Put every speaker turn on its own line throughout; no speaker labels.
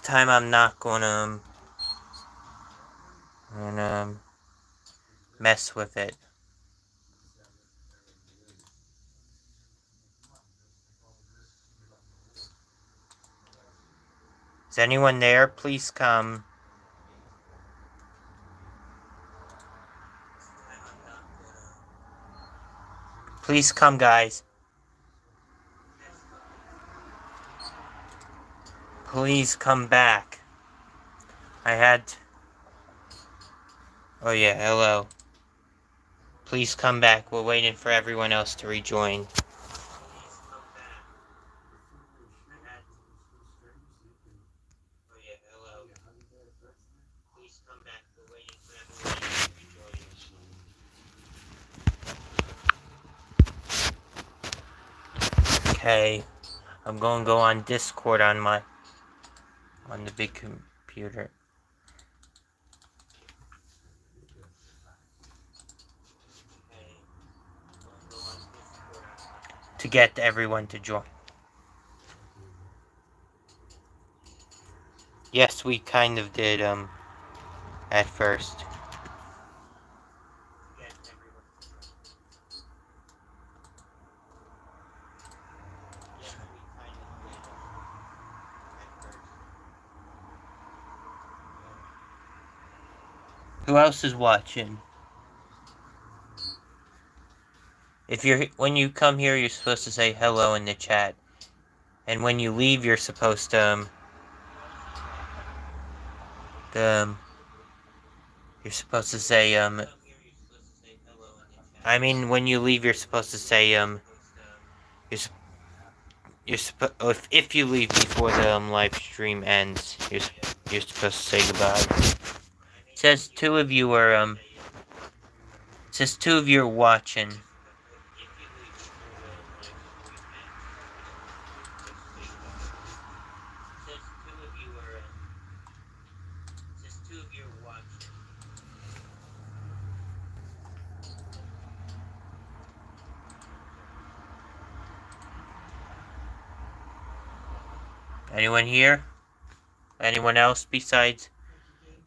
time I'm not gonna mess with it. Is anyone there? Please come. Please come, guys. Please come back. Oh yeah, hello. Please come back. We're waiting for everyone else to rejoin. Okay, I'm gonna go on Discord on the big computer. To get everyone to join. Yes, we kind of did, at first. Who else is watching? When you come here, you're supposed to say hello in the chat. And when you leave, you're supposed to, you're supposed to say, I mean, when you leave, you're supposed to say, if you leave before the, live stream ends, you're supposed to say goodbye. It says two of you are, watching. Anyone here? Anyone else besides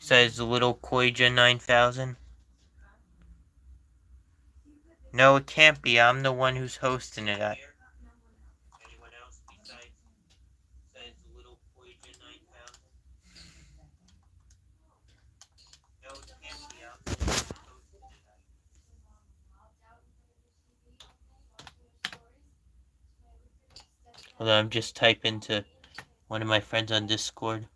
the little Koija 9000? No, it can't be. I'm the one who's hosting it. Anyone else besides the little Koija 9000? No, it can't be. I'm the one who's hosting it. Hold on, I'm just typing to one of my friends on Discord.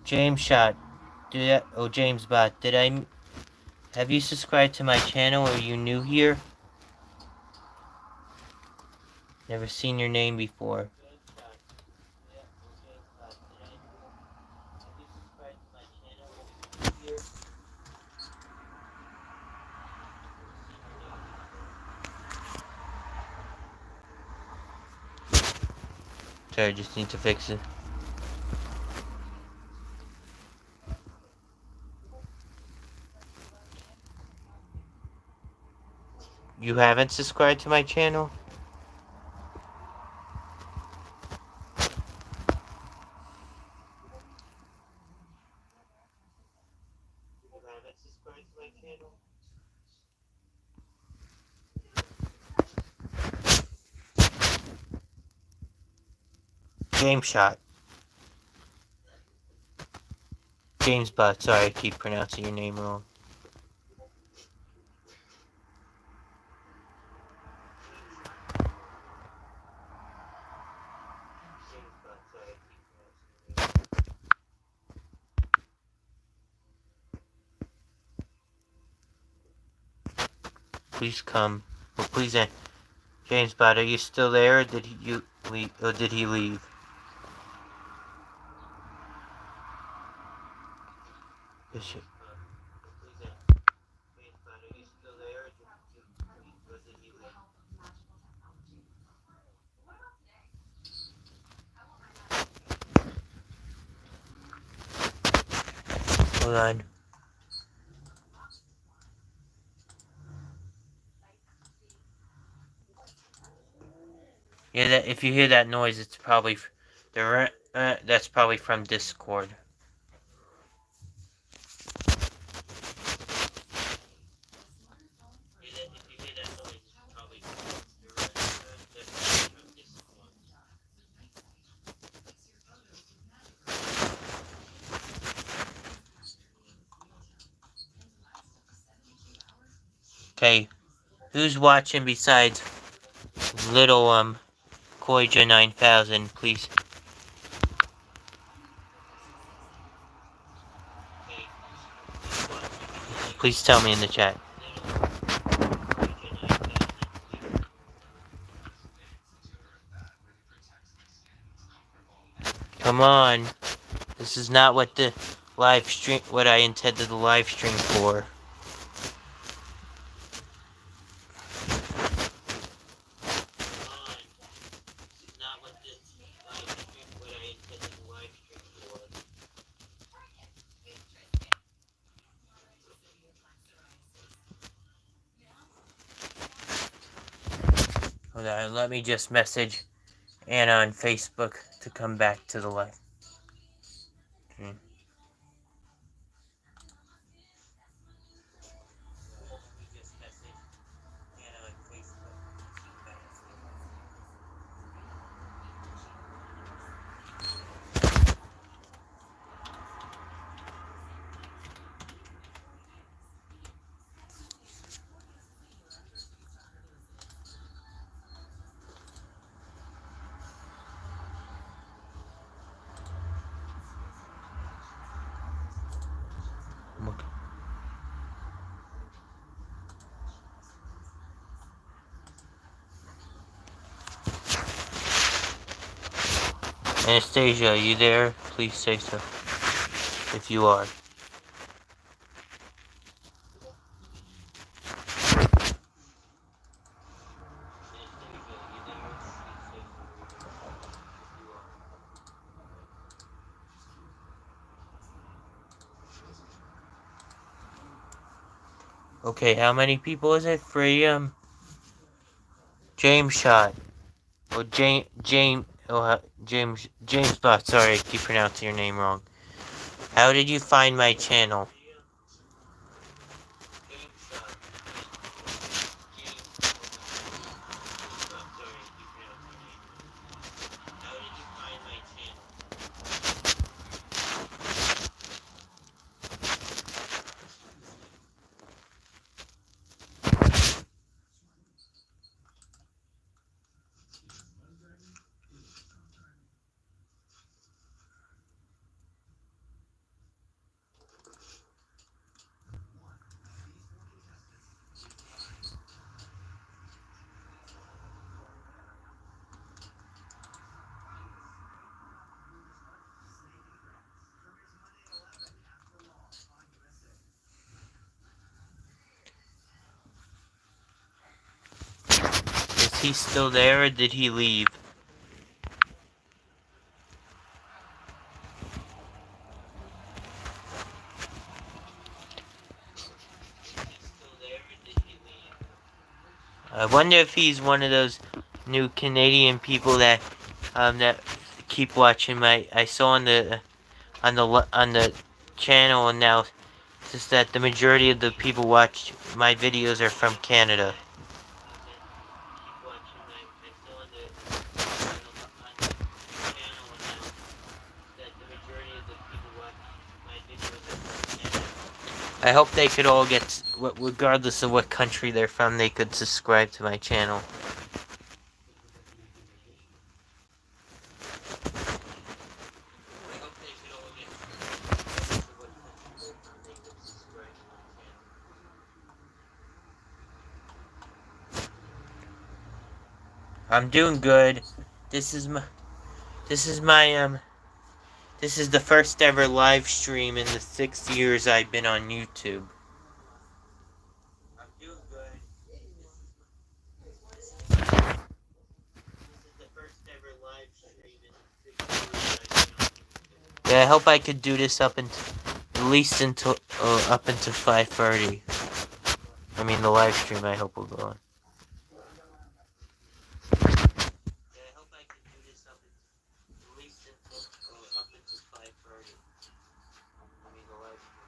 James Shot, James Bot, have you subscribed to my channel, or are you new here? Never seen your name before. Sorry, I just need to fix it. You haven't subscribed to my channel? Game Shot. James Bot, sorry I keep pronouncing your name wrong. Please come. Well, please, James Bot, are you still there, or did he leave? Hold on. Yeah, that if you hear that noise, it's probably that's probably from Discord. Okay, who's watching besides little Koija 9000? Please tell me in the chat. Come on. This is not what the live stream, what I intended the live stream for. Hold on, let me just message Anna on Facebook to come back to the live. Okay. Anastasia, are you there? Please say so, if you are. Okay, how many people is it for James shot? Oh, James Bot, sorry, I keep pronouncing your name wrong. How did you find my channel? Is he still there or did he leave? I wonder if he's one of those new Canadian people that that keep watching my. I saw on the channel, and now it's just that the majority of the people watch my videos are from Canada. I hope they could all get, regardless of what country they're from, they could subscribe to my channel. I'm doing good. This is my This is the first ever live stream in the 6 years I've been on YouTube. I'm doing good. This is the first ever live stream in the 6 years I've been on YouTube. Yeah, I hope I could do this up until at least until up until 5:30. I mean, the live stream I hope will go on. Yeah, I hope I can do this up until at least until up until 5:30. I mean, the live stream.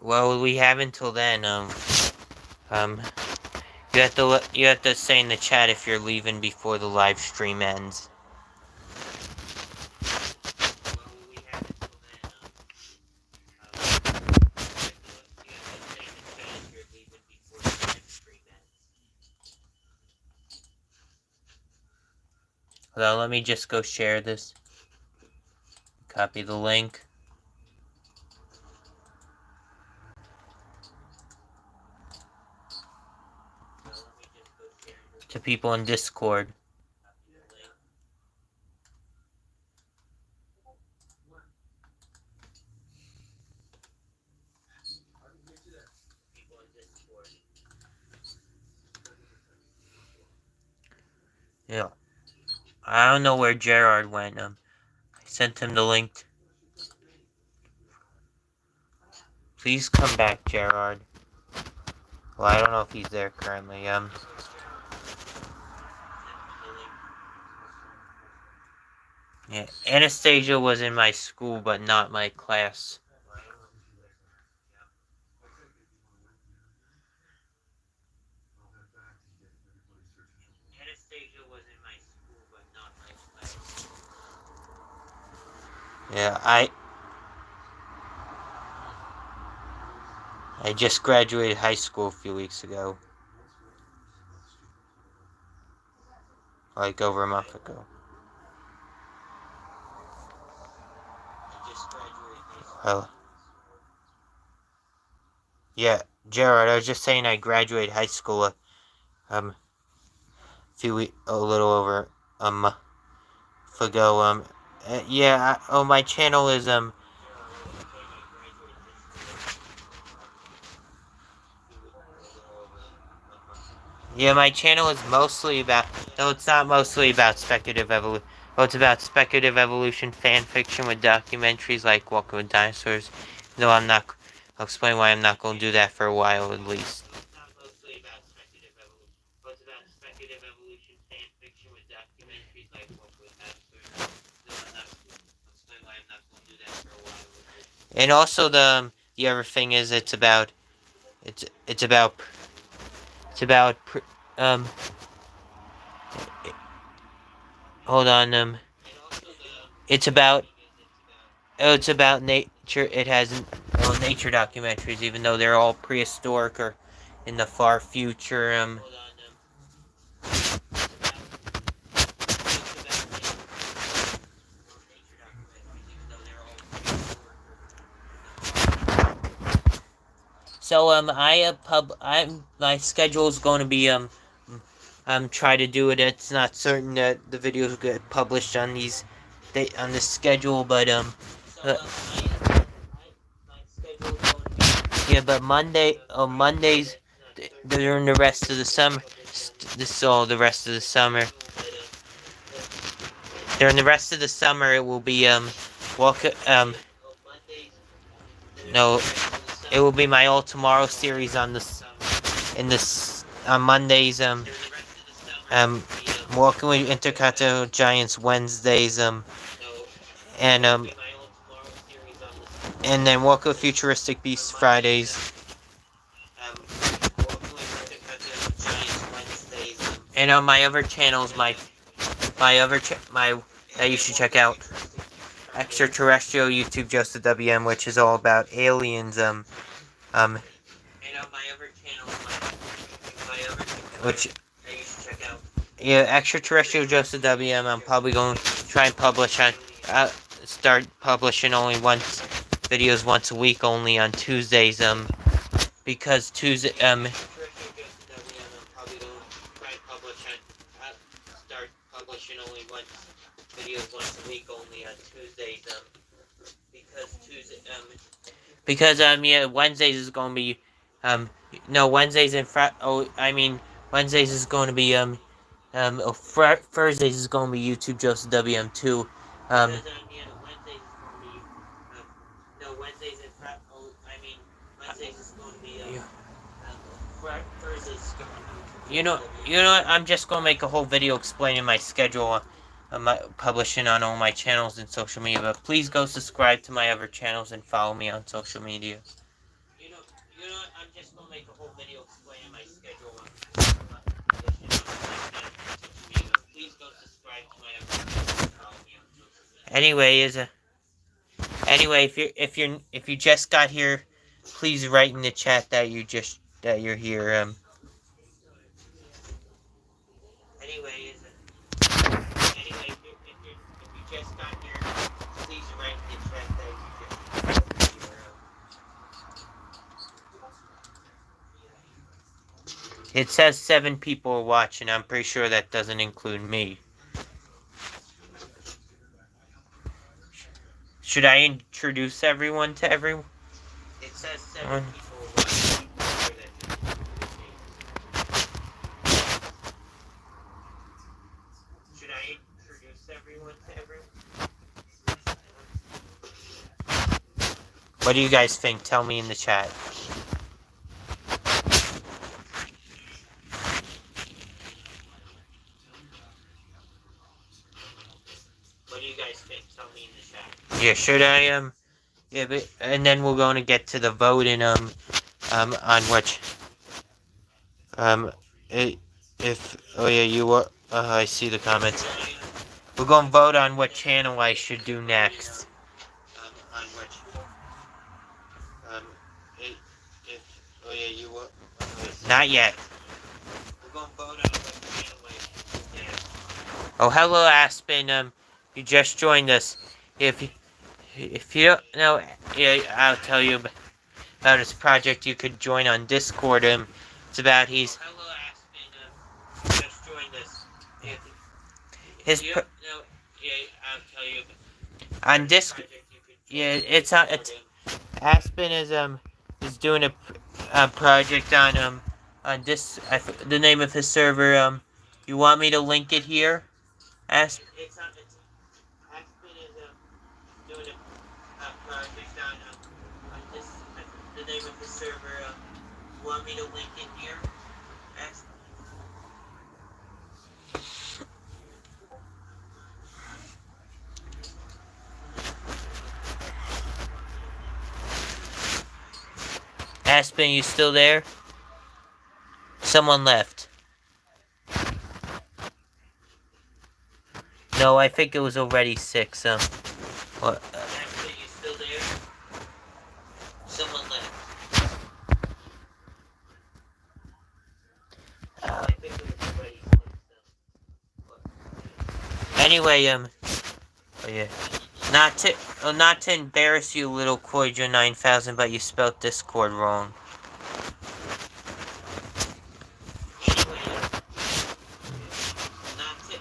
Well, we have until then. You have to say in the chat if you're leaving before the live stream ends. Hold on, let me just go share this. Copy the link. To people in Discord. Yeah. I don't know where Gerard went. I sent him the link. Please come back, Gerard. Well, I don't know if he's there currently. Yeah, Anastasia was in my school, but not my class. Anastasia was in my school, but not my class. Yeah, I just graduated high school a few weeks ago. Like over a month ago. Oh. Yeah, Gerard, I was just saying I graduated high school a little over a month ago. Yeah, my channel is yeah, my channel is mostly about, no, it's not mostly about speculative evolution. Well, it's about speculative evolution, fan fiction with documentaries like Walking with Dinosaurs. No, I'll explain why I'm not going to do that for a while at least. It's not mostly about speculative evolution. Well, it's about speculative evolution, fan fiction with documentaries like Walking with Dinosaurs. No, I'll explain why I'm not going to do that for a while. And also the other thing is it's about hold on, it's about nature. It has nature documentaries, even though they're all prehistoric or in the far future. So my schedule is going to be try to do it. It's not certain that the videos will get published on this schedule, but yeah, but Mondays during the rest of the summer. This is all the rest of the summer. During the rest of the summer, it will be no, it will be my All Tomorrow series on Mondays. Walking with Intercontinental Giants Wednesdays. And then Walking with Futuristic Beasts Fridays. And on my other channels, that you should check out. Extraterrestrial YouTube Joseph WM, which is all about aliens. And on my other channel, which you should check out. Yeah, Extraterrestrial Joseph WM. I'm probably going to try and publish start publishing videos once a week, only on Tuesdays. Because Tuesday publishing only videos once a week, only on Tuesdays. Because yeah, Wednesdays is gonna be no, Wednesdays and Wednesdays is going to be Thursdays is going to be YouTube Joseph WM2. Wednesdays is going to be no, Wednesdays and Wednesdays is going to be Thursdays is going to be you know what? I'm just going to make a whole video explaining my schedule. My publishing on all my channels and social media, but please go subscribe to my other channels and follow me on social media. You know what? I'm just gonna make a whole video explaining my schedule on my publishing on all my channels and social media, but please go subscribe to my other channels and follow me on social media. Anyway, if you just got here, please write in the chat that you're here. Anyway, if you just got here, please write in the chat that you just here. It says 7 people are watching. I'm pretty sure that doesn't include me. Should I introduce everyone to everyone? It says 7 people are watching. Should I introduce everyone to everyone? What do you guys think? Tell me in the chat. What do you guys think? Tell me in the chat. Yeah, should I yeah, but and then we're going to get to the voting on which oh yeah, you were I see the comments. We're going to vote on what channel I should do next. On which oh yeah, you were not yet. We're going to vote on what channel I should do next. Oh, hello Aspen. You just joined us. If you don't know, yeah, I'll tell you about his project. You could join on Discord. It's about he's. Hello, Aspen. Just joined us. His. I'll tell you on Discord. Yeah, it's Aspen is doing a project on this. The name of his server. You want me to link it here? Aspen is doing a project on this. The name of the server. You want me to link it here? Aspen, you still there? Someone left. No, I think it was already 6. What? Aspen, you still there? Someone left. I think it was already 6. Anyway, oh yeah. Not to embarrass you, little Koidra 9000, but you spelled Discord wrong. Anyway, not to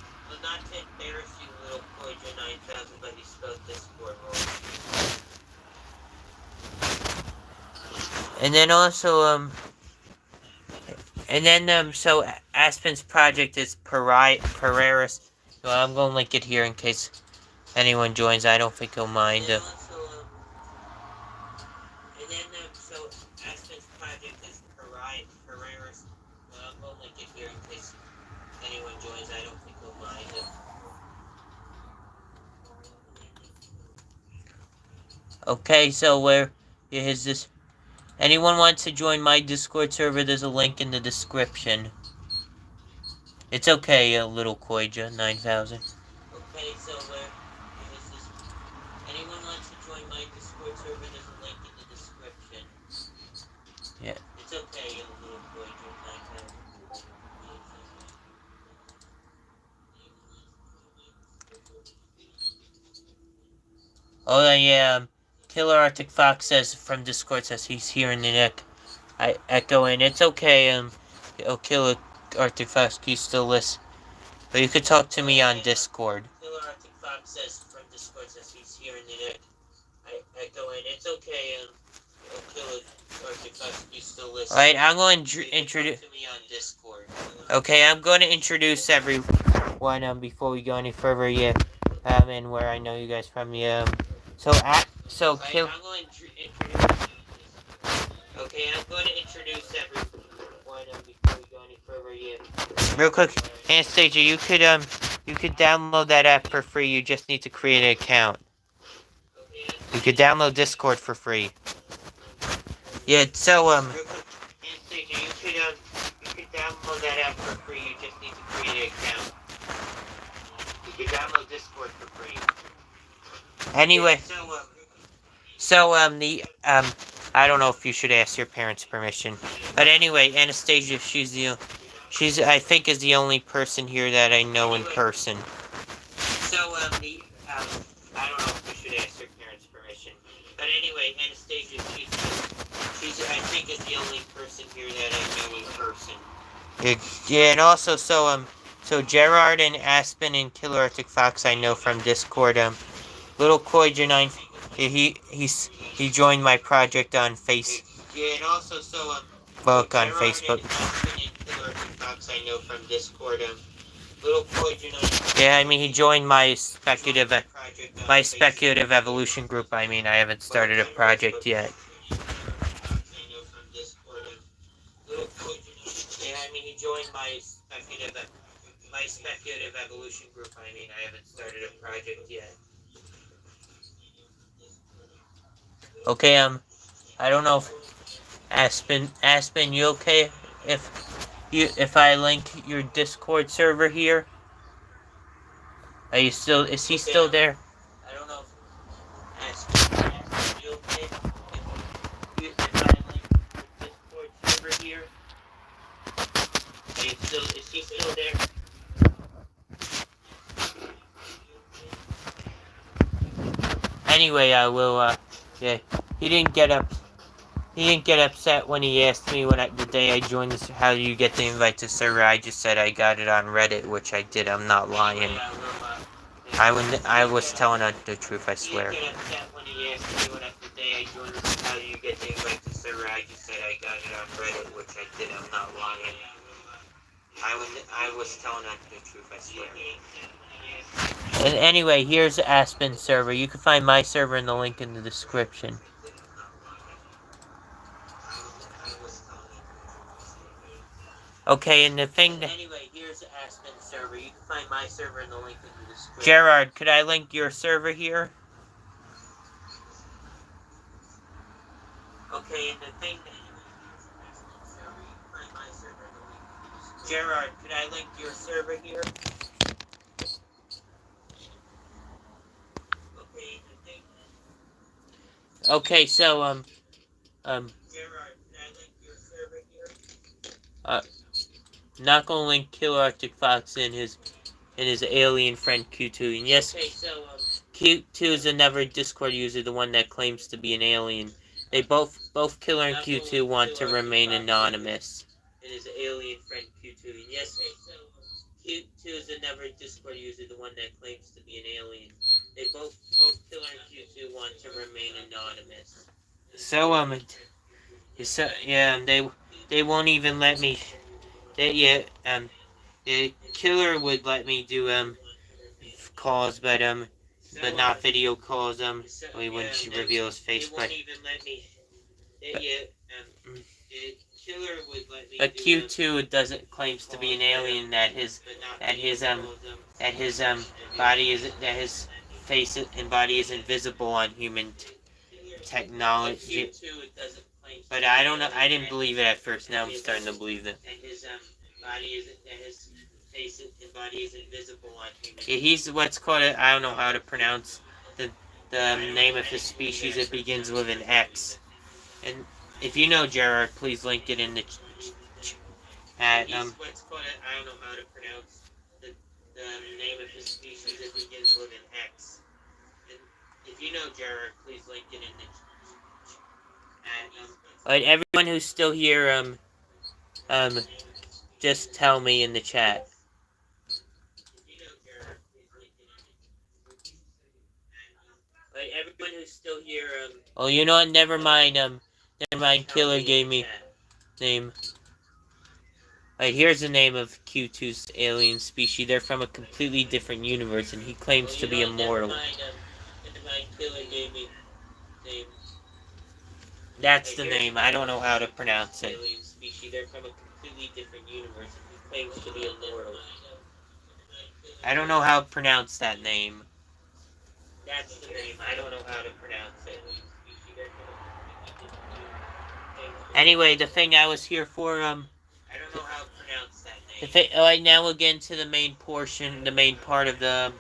embarrass you, little Koidra 9000, but you spelled Discord wrong. And then also, so Aspen's project is Pereira's. Well, I'm gonna link it here in case anyone joins. I don't think he'll mind. So Aspen's project is Pereira's. Well, I'm gonna link it here in case anyone joins. I don't think he'll mind. Okay, so where is this? Anyone wants to join my Discord server? There's a link in the description. It's okay, little Koidja 9000. Okay, so where is this? Anyone wants to join my Discord server? There's a link in the description. Yeah. It's okay, little Koidja 9000. Oh yeah, Killer Arctic Fox says from Discord says he's hearing the neck. I echo in. It's okay. Killer Arctic Fox, you still listen? Or you could talk to me on Discord. Killer Arctic Fox says from Discord says he's here in the I go in. It's okay, Killer Arctic Fox, you still listen. Alright, I'm going to introduce to me on Discord. Okay, I'm going to introduce everyone before we go any further. Yeah, and where I know you guys from. Yeah. So Kill. I'm going to introduce. Okay, I'm going to introduce everyone before we go any further. Yeah. Real quick, Anastasia, you could download that app for free. You just need to create an account. You could download Discord for free. Yeah, so Anastasia, you could download that app for free. You just need to create an account. You could download Discord for free. Anyway, I don't know if you should ask your parents' permission, but anyway, Anastasia, she's I think is the only person here that I know in person. So I don't know if you should ask your parents' permission, but anyway, Anastasia, she's I think is the only person here that I know in person. Yeah, and also so Gerard and Aspen and Killer Arctic Fox I know from Discord. Little Koi Janine, he joined my project on Facebook. Yeah, and also book on Facebook. I know from Discord. Little Koi Janine. Yeah, I mean he joined my speculative evolution group. I mean I haven't started a project yet. Yeah, I mean he joined my speculative evolution group. I mean I haven't started a project yet. Okay, I don't know if Aspen, you okay if I link your Discord server here? Is he still there? I don't know if Aspen, you okay if I link your Discord server here? Is he still there? Anyway, I will, yeah, he didn't get upset when he asked me the day I joined this, how do you get the invite to server? I just said I got it on Reddit, which I did. I'm not lying. I was telling the truth, I swear. He didn't get upset when he asked me the day I joined this, how do you get the invite to server? I just said I got it on Reddit, which I did. I'm not lying. I was telling the truth, I swear. And anyway, here's Aspen server. You can find my server in the link in the description. Okay, and the thing that... Anyway, here's Aspen server. You can find my server in the link in the description. Gerard, could I link your server here? Okay, and the thing that... Gerard, could I link your server here? Okay, so, Gerard, could I link your server here? Not gonna link Killer Arctic Fox and his alien friend Q2. And yes, okay, so, Q2 is another Discord user, the one that claims to be an alien. They both Killer and Q2 want to remain anonymous. And his alien friend Q2. And yes, okay, so, Q2 is another Discord user, the one that claims to be an alien. They both Killer and Q2 want to remain anonymous. So yeah, they won't even let me. The Killer would let me do calls, but not video calls. We wouldn't reveal his face, but. Killer would let me. A Q2 doesn't claims to be an alien that his body is that his face and body is invisible on human technology. But I don't know. I didn't believe it at first. Now I'm starting to believe it. His face and body is invisible on human. Yeah, he's what's called I don't know how to pronounce the name of his species. It begins with an X. And if you know Gerard, please link it in the chat. I don't know how to pronounce the name of his species. It begins with an X. And if you know Gerard, please link it in the chat. Alright, everyone who's still here, just tell me in the chat. Oh, you know what? Never mind. Killer gave me name. Alright, here's the name of Q2's alien species. They're from a completely different universe, and he claims to be immortal. That's the name. I don't know how to pronounce it. They're from a completely different universe, and he claims to be immortal. I don't know how to pronounce that name. That's the name. I don't know how to pronounce it. Anyway, the thing I was here for, I don't know how to pronounce that name. The thing, alright, now we'll get into the main portion, the main part of the,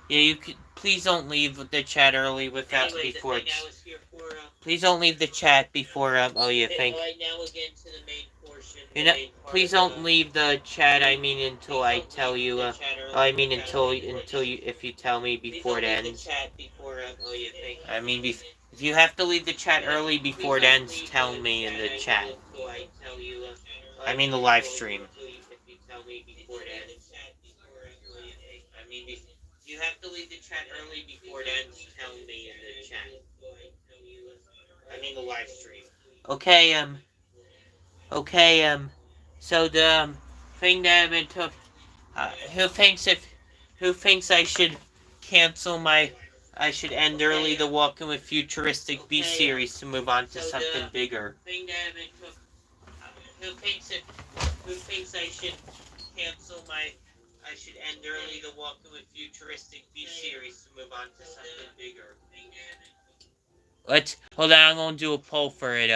yeah, you could, please don't leave the chat early without, anyway, before, please don't leave the chat before, oh yeah, thank, alright, now we'll get into the main portion, please don't leave the chat, I mean, until I tell you, I mean, until you, if you tell me before it ends. I mean, if you have to leave the chat early before it ends, tell me in the chat. I mean the live stream. You have to leave the chat early before it ends, tell me in the chat. I mean the live stream. So the thing that I've been took, who thinks I should cancel I should end early the Walking with Futuristic B series to move on to something bigger. Who thinks I should cancel I should end early the Walking with Futuristic B series to move on to something bigger. Hold on, I'm gonna do a poll for it,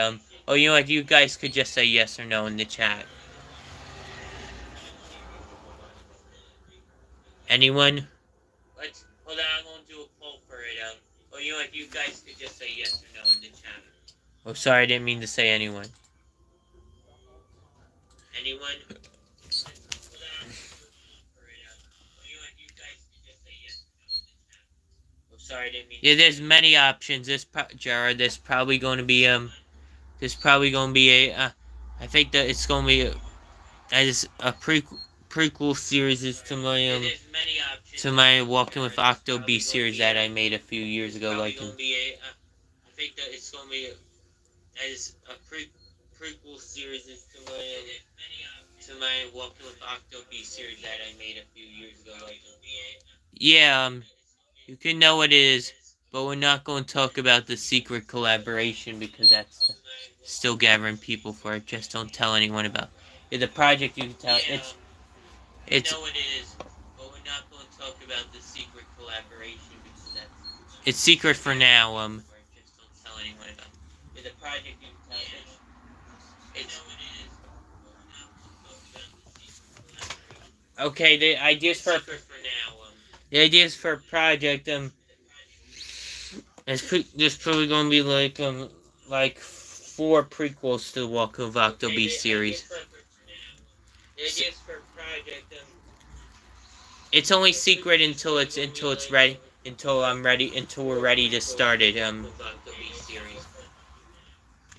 oh, you know what, you guys could just say yes or no in the chat. Anyone? Hold on, I'm gonna do a poll for it, oh, you know what, you guys could just say yes or no in the chat. Oh, sorry, I didn't mean to say anyone. Anyone? Yeah, there's many options. Jared, there's probably going to be a, I think that it's going to be a prequel series is to my Walking with Octo B series that I made a few years ago. I think that it's going to be a prequel series is to my Walking with Octo B series that I made a few years ago. Yeah, you can know what it is, but we're not going to talk about the secret collaboration because that's still gathering people for it. Just don't tell anyone about it. The project you can tell it's you know what it is, but we're not going to talk about the secret collaboration because it's secret for now. Just don't tell anyone about it. The project you can tell it's okay. The ideas for a project there's probably gonna be like 4 prequels to the Walk of Octo B series. It's only secret until we're ready to start it.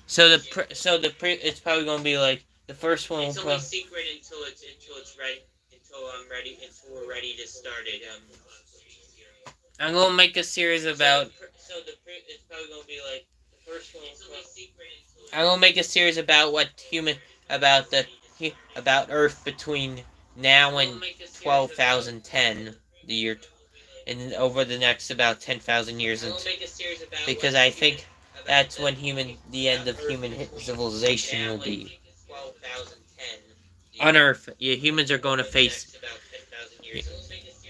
It's probably gonna be like the first one. It's only secret until we're ready to start it. I'm gonna make a series about. It's probably gonna be like the first one. I'm gonna make a series about about Earth between now and 12,010, the year, and over the next about 10,000 years, because I think that's when the end of human civilization will be. On Earth, yeah, humans are going to face.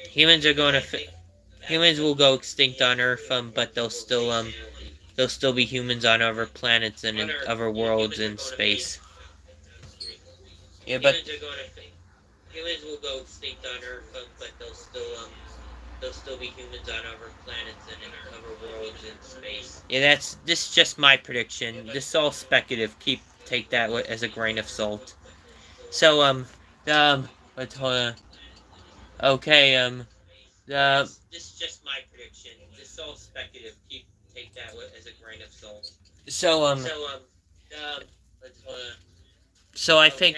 Humans will go extinct on Earth, but they'll still be humans on other planets and in other worlds in space. Yeah, but humans will go extinct on Earth, but they'll still be humans on other planets and in other worlds in space. Yeah, this is just my prediction. This is all speculative. Take that as a grain of salt. So let's hold on. Okay, this is just my prediction. This is all speculative. Take that as a grain of salt. So let's hold on. So I think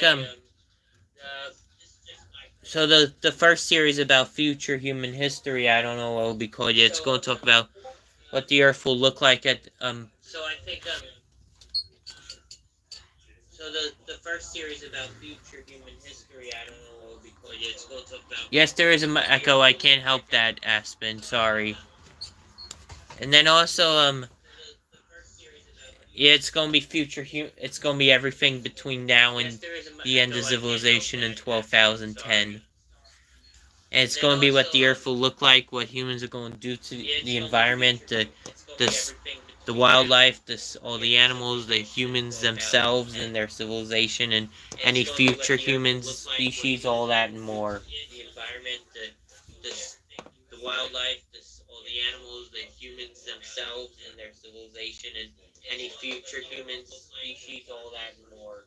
so the first series about future human history, I don't know what it will be called yet. It's going to talk about what the Earth will look like at So the first series about future human history, I don't know what it would be called. Yeah, it's going to talk about. Yes, there is an echo. I can't help that, Aspen. Sorry. And then also yeah, it's gonna be it's gonna be everything between now and the end of civilization in 12,010. And it's going to be what the Earth will look like, what humans are going to do to the environment, the wildlife, all the animals, the humans themselves and their civilization, and any future humans, species, all that and more. The environment, the wildlife, all the animals, the humans themselves and their civilization, and any future humans, species, all that and more.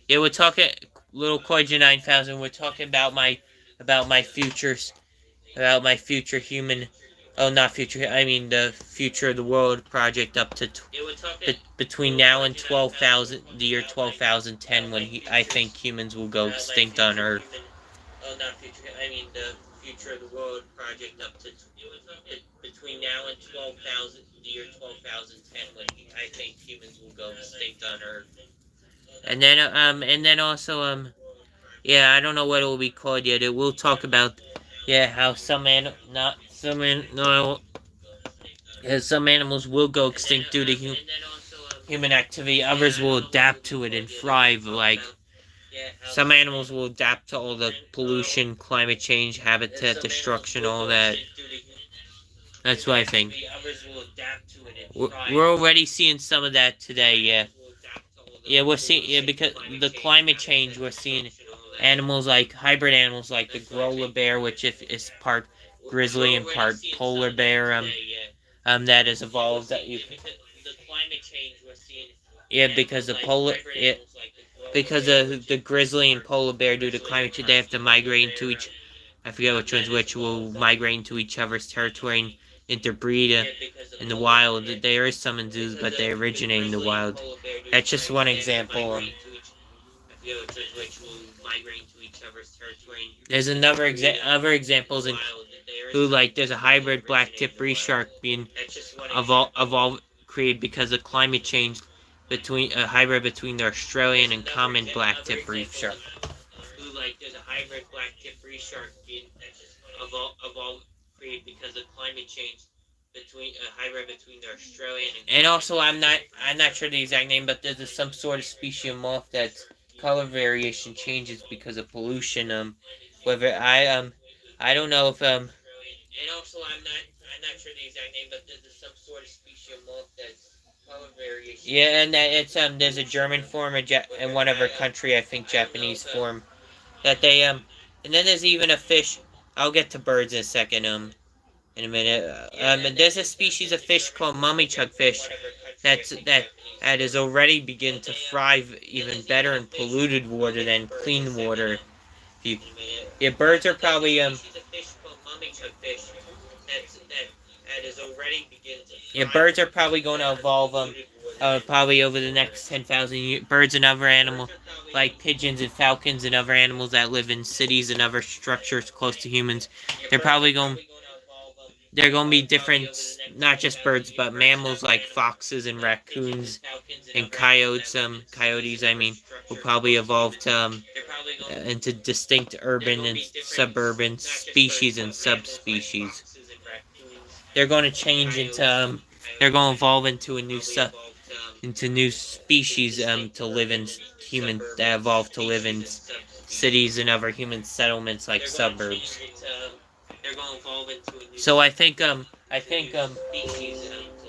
Yeah, we're talking little Koija 9000. We're talking about my futures, about my future human. Oh, not future. I mean the future of the world project up to between now and 12,000, the year 12,010, when I think humans will go extinct on Earth. Oh, not future. I mean the future of the world project up to between now and 12,000, the year 12,010, when I think humans will go extinct on Earth. And then also yeah, I don't know what it will be called yet. It will talk about yeah how some animals will go extinct due to human activity. Others will adapt to it and thrive. Like some animals will adapt to all the pollution, climate change, habitat destruction, all that. That's what I think. We're already seeing some of that today. Yeah. Yeah, we're seeing because the climate change. We're seeing animals like hybrid animals like the gorilla bear, which if is part grizzly and part polar bear. That has evolved. Yeah, because because the grizzly and polar bear due to climate change, they have to migrate into each. I forget which one's which will migrate into each other's territory and interbreed in the wild. There is some in zoos, but they originate in the wild. That's just one example. There's other examples in who like there's a hybrid black tip reef shark being evolved created because of climate change between a hybrid between the Australian and common black tip reef shark. Who like there's a hybrid black tip reef shark being evolved created because of climate change between a hybrid between the Australian and also I'm not sure the exact name, but there's some sort of species of moth that's color variation changes because of pollution. Whether I don't know if and also I'm not sure the exact name, but there's some sort of species of moth that's color variation. Yeah, and that it's there's a German form in one other country, I think Japanese form that they and then there's even a fish. I'll get to birds in a second in a minute. And there's a species of fish called mummy chugfish that is already begin to thrive even better in polluted water than clean water. Yeah, birds are probably yeah, birds are probably going to evolve probably over the next 10,000 years. Birds and other animals like pigeons and falcons and other animals that live in cities and other structures close to humans. They're probably going they're going to be different, not just birds, but mammals like foxes and raccoons and coyotes, I mean, will probably evolve to, into distinct urban and suburban species and subspecies. They're going to change into, they're going to evolve into into new species to live in that evolve to live in cities and other human settlements like suburbs. So species to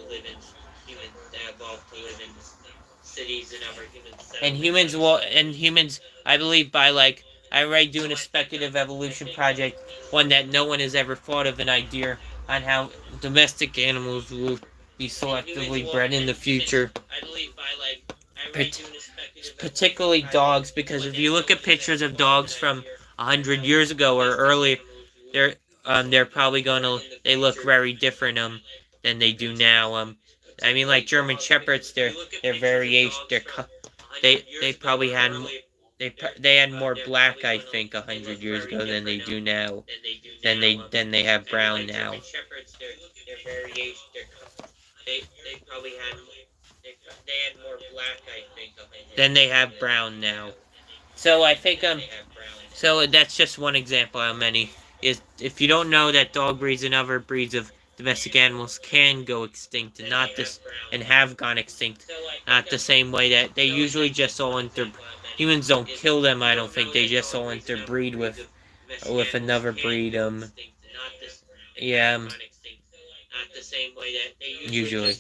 live in humans that evolve to live in cities and other human settlements. And humans I believe by like I already doing a speculative evolution project, one that no one has ever thought of an idea on how domestic animals will be selectively bred in the future. I believe by like particularly dogs, because if you look at pictures of dogs from 100 years ago or earlier, they're probably they look very different than they do now. I mean like German shepherds, they're variation, they probably had They had more black, I think, 100 years ago than they do now. Than they have brown now. German shepherds, their variation, they probably had they had more black, I think, than they have brown now. So I think so that's just one example how many is if you don't know that dog breeds and other breeds of domestic animals can go extinct and not this and have gone extinct, not the same way that they usually just all humans don't kill them. I don't think they just all interbreed with another breed. Yeah. Not the same way that they usually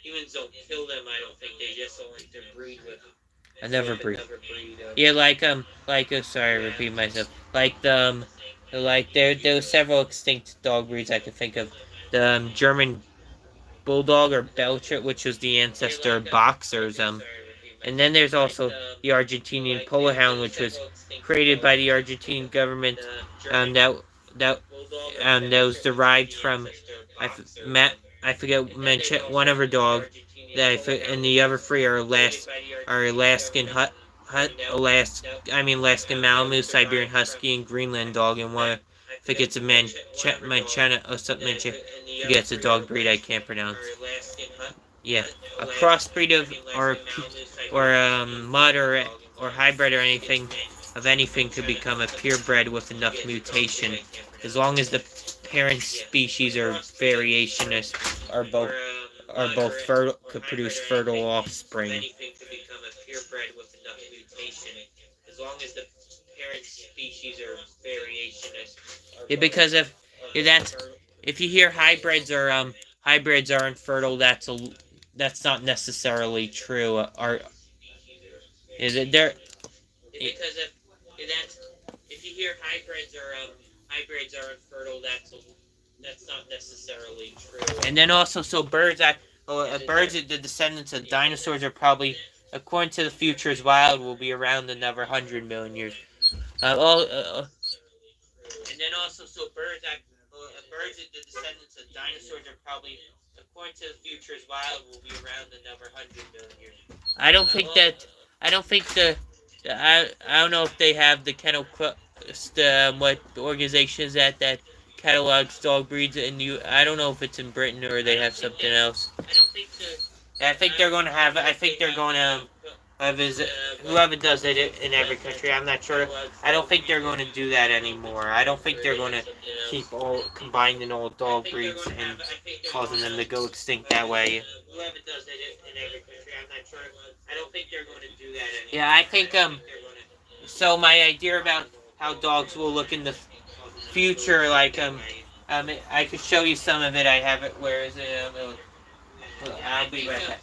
humans don't kill them. I don't think they just all interbreed with another breed. Yeah, sorry, repeat myself. Like there were several extinct dog breeds I could think of. The German Bulldog or Belcher, which was the ancestor of boxers. And then there's also the Argentinian Polo Hound, which was created by the Argentine government. That that was derived from I, Matt, I forget mention one other dog and the other three are Alaskan Alaskan Malamute, Siberian Husky, and Greenland dog, and one I think it's a Manchana or something. I forget it's a dog breed I can't pronounce. Yeah, a crossbreed of or mud or hybrid or anything could become a purebred with enough mutation, as long as the parent species or variationists are both fertile, could produce fertile offspring. Anything could become a purebred with enough mutation, as long as the parent species or variationists are because if you hear hybrids are infertile, that's not necessarily true. Is it there? Because if you hear hybrids are infertile, that's not necessarily true. And then also, so birds, the descendants of dinosaurs are probably, according to the future's wild, will be around another 100 million years. And then also, so birds, the descendants of dinosaurs are probably, according to the future's wild, will be around another 100 million years. I don't think I don't know if they have the kennel what organization is that catalogs dog breeds in you. I don't know if it's in Britain or they have something else. I think they're going to have. I think they're going to visit whoever does it in every country. I'm not sure. I don't think they're going to do that anymore. I don't think they're going to keep all combining all dog breeds and causing them to go extinct that way. Whoever does it in every country, I'm not sure. I don't think they're going to do that anymore. Yeah, I think So my idea about how dogs will look in the future, I could show you some of it. I have it. Where is it? I'll be right back.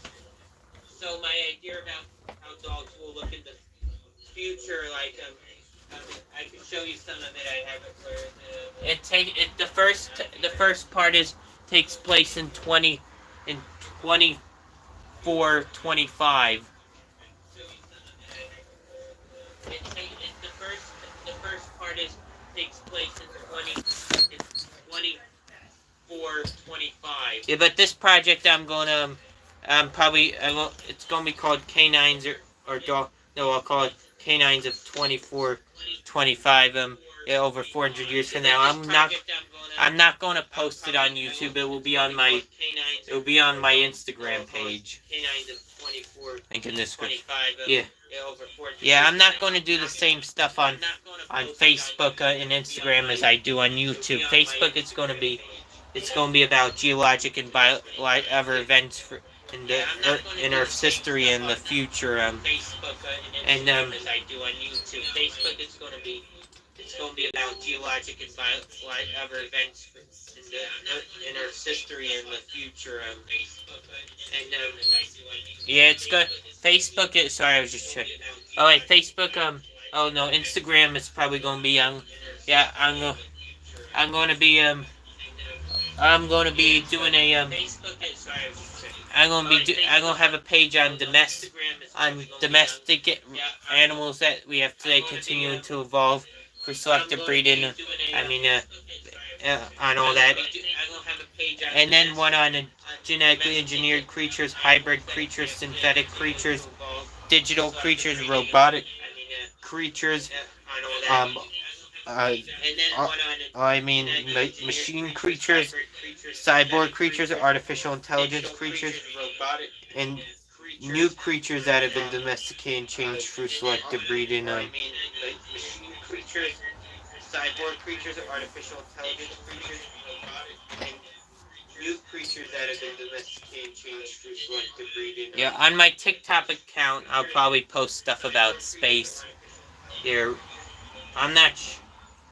So my idea about how dogs will look in the future, I could show you some of it. I have it. Where is it? The first part takes place in 2425. The first part takes place in 2425. Yeah, but this project it's gonna be called Canines or dog. No, I'll call it Canines of 2425. Over 400 years from now. I'm not gonna post it on YouTube. It will be on my Instagram page. Canines of 24. Think in this one. Yeah. Yeah, I'm not going to do the same stuff on Facebook and Instagram as I do on YouTube. Facebook, it's going to be about geologic and other events in Earth's history and the future. And as I do on YouTube, Facebook, it's going to be about geologic and other events in Earth's history and the future. Yeah, it's good. Facebook is. Sorry, I was just checking. Oh wait, Facebook. Oh no, Instagram is probably going to be. Yeah, I'm going to be. I'm going to be doing a. I'm going to have a page on domestic animals that we have today continuing to evolve for selective breeding. On all that. And then one on genetically engineered creatures, hybrid creatures, synthetic creatures, digital creatures, robotic creatures, um, uh, I mean, machine creatures, cyborg creatures, artificial intelligence creatures, and new creatures that have been domesticated and changed through selective breeding. Machine creatures, cyborg creatures, artificial intelligence creatures, and new creatures that have been domesticated and changed through selective breeding. Yeah, on my TikTok account, I'll probably post stuff about space. Here, I'm not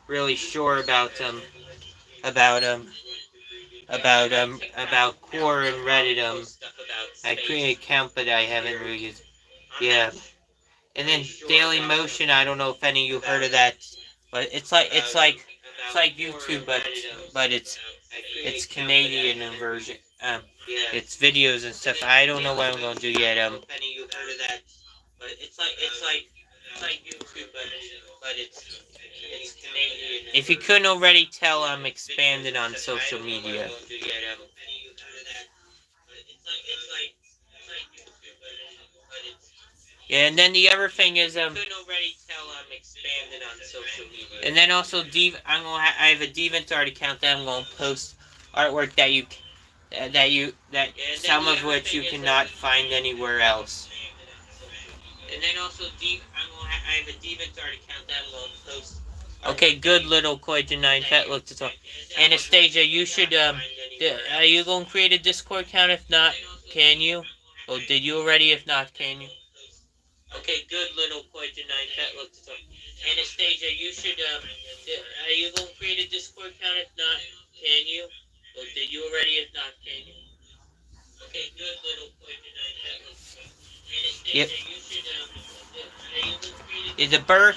really sure about about Core and Reddit. I created an account, but I haven't really used. Yeah, and then Daily Motion. I don't know if any of you heard of that, but it's like YouTube, but it's Canadian in version. It's videos and stuff. I don't know what I'm gonna do yet. But it's like YouTube, but it's Canadian. If you couldn't already tell, I'm expanded on social media. Yeah, and then the other thing is and then also I have a DeviantArt account that I'm gonna post artwork that some of which you cannot find anywhere else. And then also I have a DeviantArt account that I'm gonna post. Okay, good little Koijan 9 Pet look to talk. Anastasia, you should are you gonna create a Discord account? If not, can you? Oh, did you already? If not, can you? Okay, good little Koijan 9 Pet look to talk. Anastasia, you should are you gonna create a Discord account? If not, can you? Oh, did you already? If not, can you? Okay, good little Koijan 9 Pet look to talk. Anastasia, you should are you gonna create a Discord account?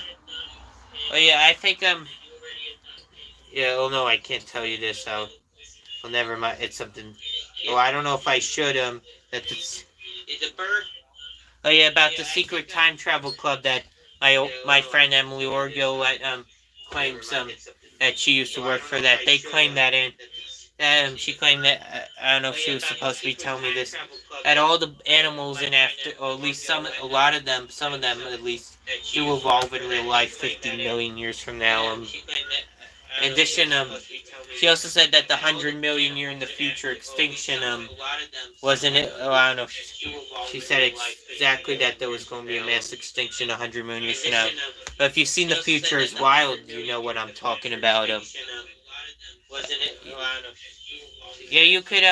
Oh yeah, I think yeah, oh no, I can't tell you this, well never mind, it's something. Oh, I don't know if I should that it's is a bird. Oh yeah, about the secret time travel club that my friend Emily Orgill claims that she used to work for that. They claim that she claimed that I don't know if she was supposed to be telling me this, that all the animals in after, or at least a lot of them, some of them at least, do evolve in real life 50 million years from now. In addition, she also said that the 100 million year in the future extinction wasn't it? Oh, I don't know. She said exactly that there was going to be a mass extinction 100 million years from now. But if you've seen The Future is Wild, you know what I'm talking about. Wasn't it? Oh, I don't know. Yeah, you could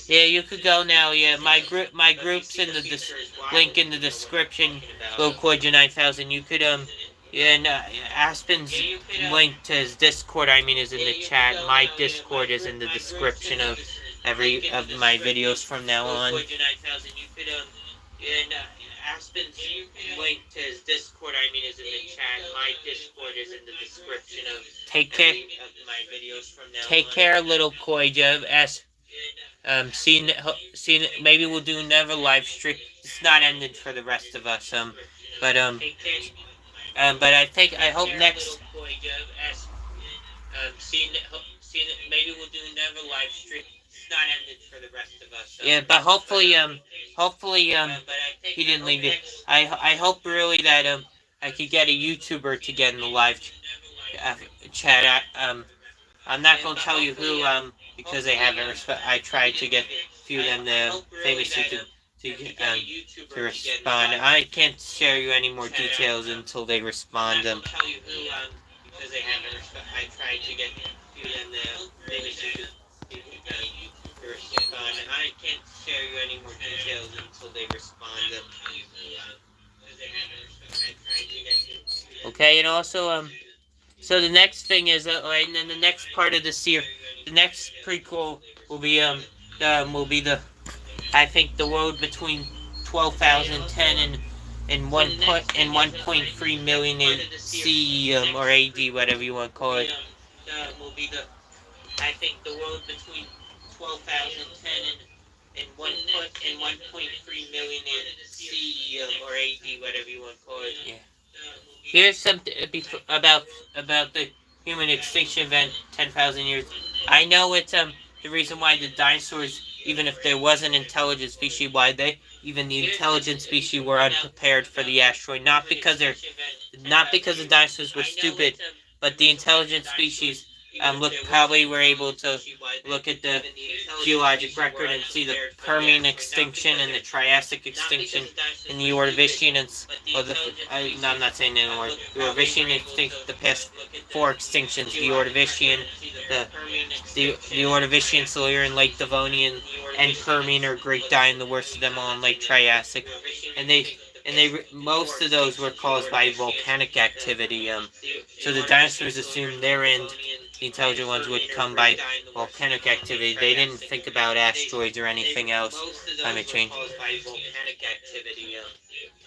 yeah, you could go now. Yeah, my group's in the link in the description. Loquoja 9000. You could yeah, and Aspen's link to his Discord, I mean, is in the chat. My Discord is in the description of every of my videos from now on. And Aspen's link to his Discord, I mean, is in the chat. My Discord is in the description of Take care. Of my videos from now Take on. Care, little Koija. Maybe we'll do another live stream. It's not ended for the rest of us. But I hope next. Maybe we'll do another live stream. It's not ended for the rest of us. Yeah, but hopefully, he didn't leave it. I hope really that I could get a YouTuber to get in the live chat. I'm not gonna tell you who because they haven't I tried to get a few of them the famous YouTube to respond. I can't share you any more details until they respond. I tried to get a few of them the famous YouTube to respond. I can't share you any more details until they respond. Okay, and also so the next thing is and then the next part of the series, the next prequel will be I think the world between 12,010 and 1.3 million CE or AD, whatever you want to call it. Will be I think the world between 12,010 and 1.3 million CE or AD, whatever you want to call it. Yeah. Here's something about the human extinction event 10,000 years. I know it's the reason why the dinosaurs, even if there was an intelligent species, why even the intelligent species were unprepared for the asteroid. Not because the dinosaurs were stupid, but the intelligent species probably were able to look at the geologic record and see the Permian extinction and the Triassic extinction and the Ordovician no, I'm not saying that anymore. The Ordovician extinction, the past four extinctions, the Ordovician, the Ordovician, Silurian, Lake Devonian, and Permian are great dying, the worst of them all in Lake Triassic, and most of those were caused by volcanic activity. So the dinosaurs assumed their end, the intelligent ones, would come by volcanic activity. They didn't think about asteroids or anything else. Climate change. So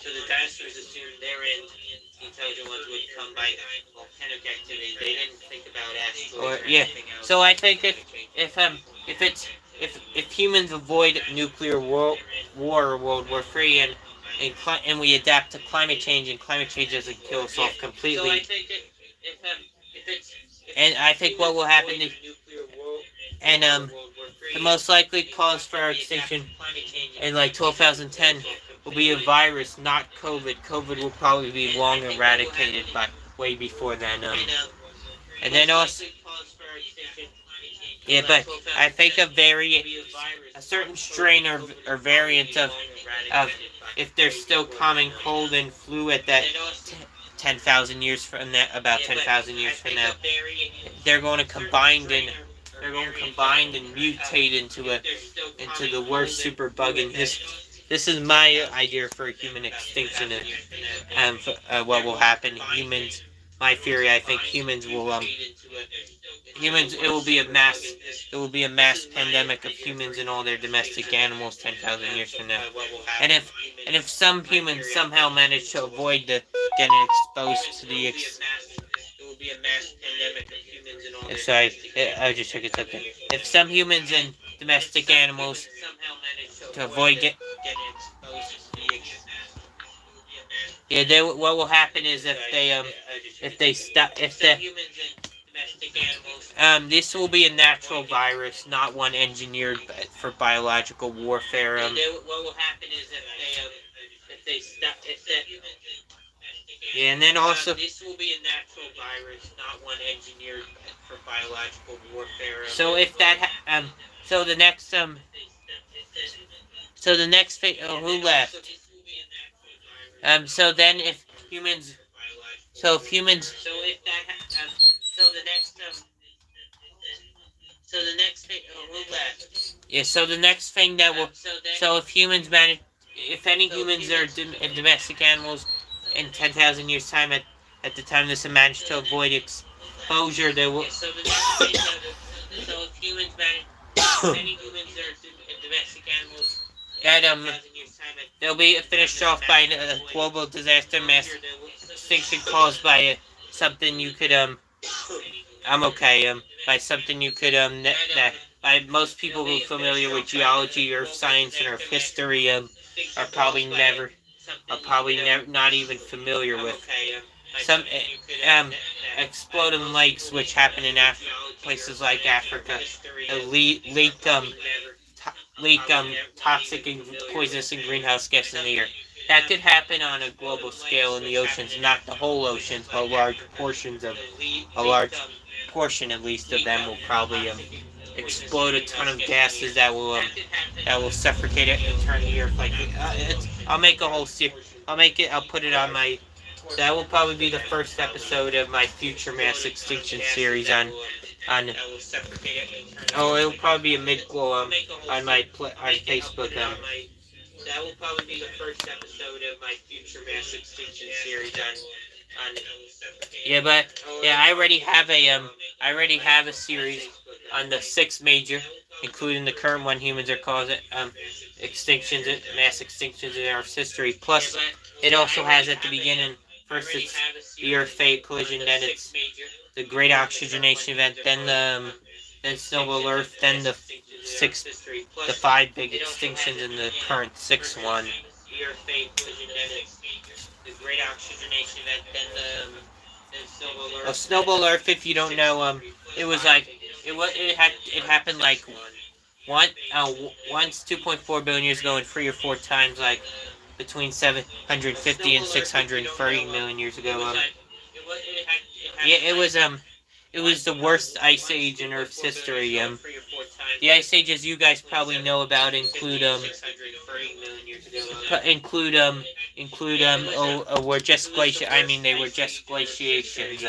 the dinosaurs assumed their end, the intelligent ones, would come by volcanic activity. They didn't think about asteroids or anything else. So I think if it's if humans avoid nuclear war or World War III and we adapt to climate change, and climate change doesn't kill us off completely. And I think what will happen is, and the most likely cause for our extinction in like 2010 will be a virus, not COVID. COVID will probably be long eradicated by way before then. And then also, yeah, but I think a certain strain or variant of if there's still common cold and flu at that 10,000 years from now, about 10,000 years from now, they're going to combine and mutate into the worst superbug in history. This is my idea for human extinction and what will happen. My theory, I think it will be a mass pandemic of humans and all their domestic animals 10,000 years from now. And if some humans somehow manage to avoid getting exposed to the sorry, I just took it something. If some humans and domestic animals to avoid getting exposed to the yeah, what will happen is if they stop if the this will be a natural virus, not one engineered for biological warfare. What will happen is if they stop if the yeah, and then also this will be a natural virus, not one engineered for biological warfare. So if that so the next who left? So then if humans so if humans so if that so the next so the next thing who left? Yeah, so the next thing that will so if humans manage if any humans are domestic animals in 10,000 years time at the time this managed to avoid exposure, they will so if humans manage if any humans are domestic animals at they'll be finished off by a global disaster mass extinction caused by something you could I'm okay by something you could that by most people who are familiar with geology, earth science, and earth history are probably not even familiar with some exploding lakes which happen in places like Africa leak toxic and poisonous and greenhouse gas in the air. That could happen on a global scale in the oceans, not the whole oceans, but a large portion at least of them will probably explode a ton of gases that will suffocate it and turn the earth like I'll make a whole series. I'll put it on my that will probably be the first episode of my future mass extinction series on it'll probably be a mid-glow on my on Facebook that will probably be the first episode of my future mass extinction series on yeah, but yeah, I already have a series on the six major, including the current one humans are causing extinctions, mass extinctions in Earth's history. Plus, it also has at the beginning first it's the Earth fate collision, then it's the Great Oxygenation Event, then Snowball Earth, then the five big extinctions in the current sixth one. The Earth fate collision, then it's the Great Oxygenation Event, then Snowball Earth. Snowball Earth, if you don't know, it was like it happened like once 2.4 billion years ago, and 3 or 4 times, like between 750 and 630 million years ago. Yeah, it was the worst ice age in Earth's history. The ice ages you guys probably know about include were just glacier. I mean, they were just glaciations.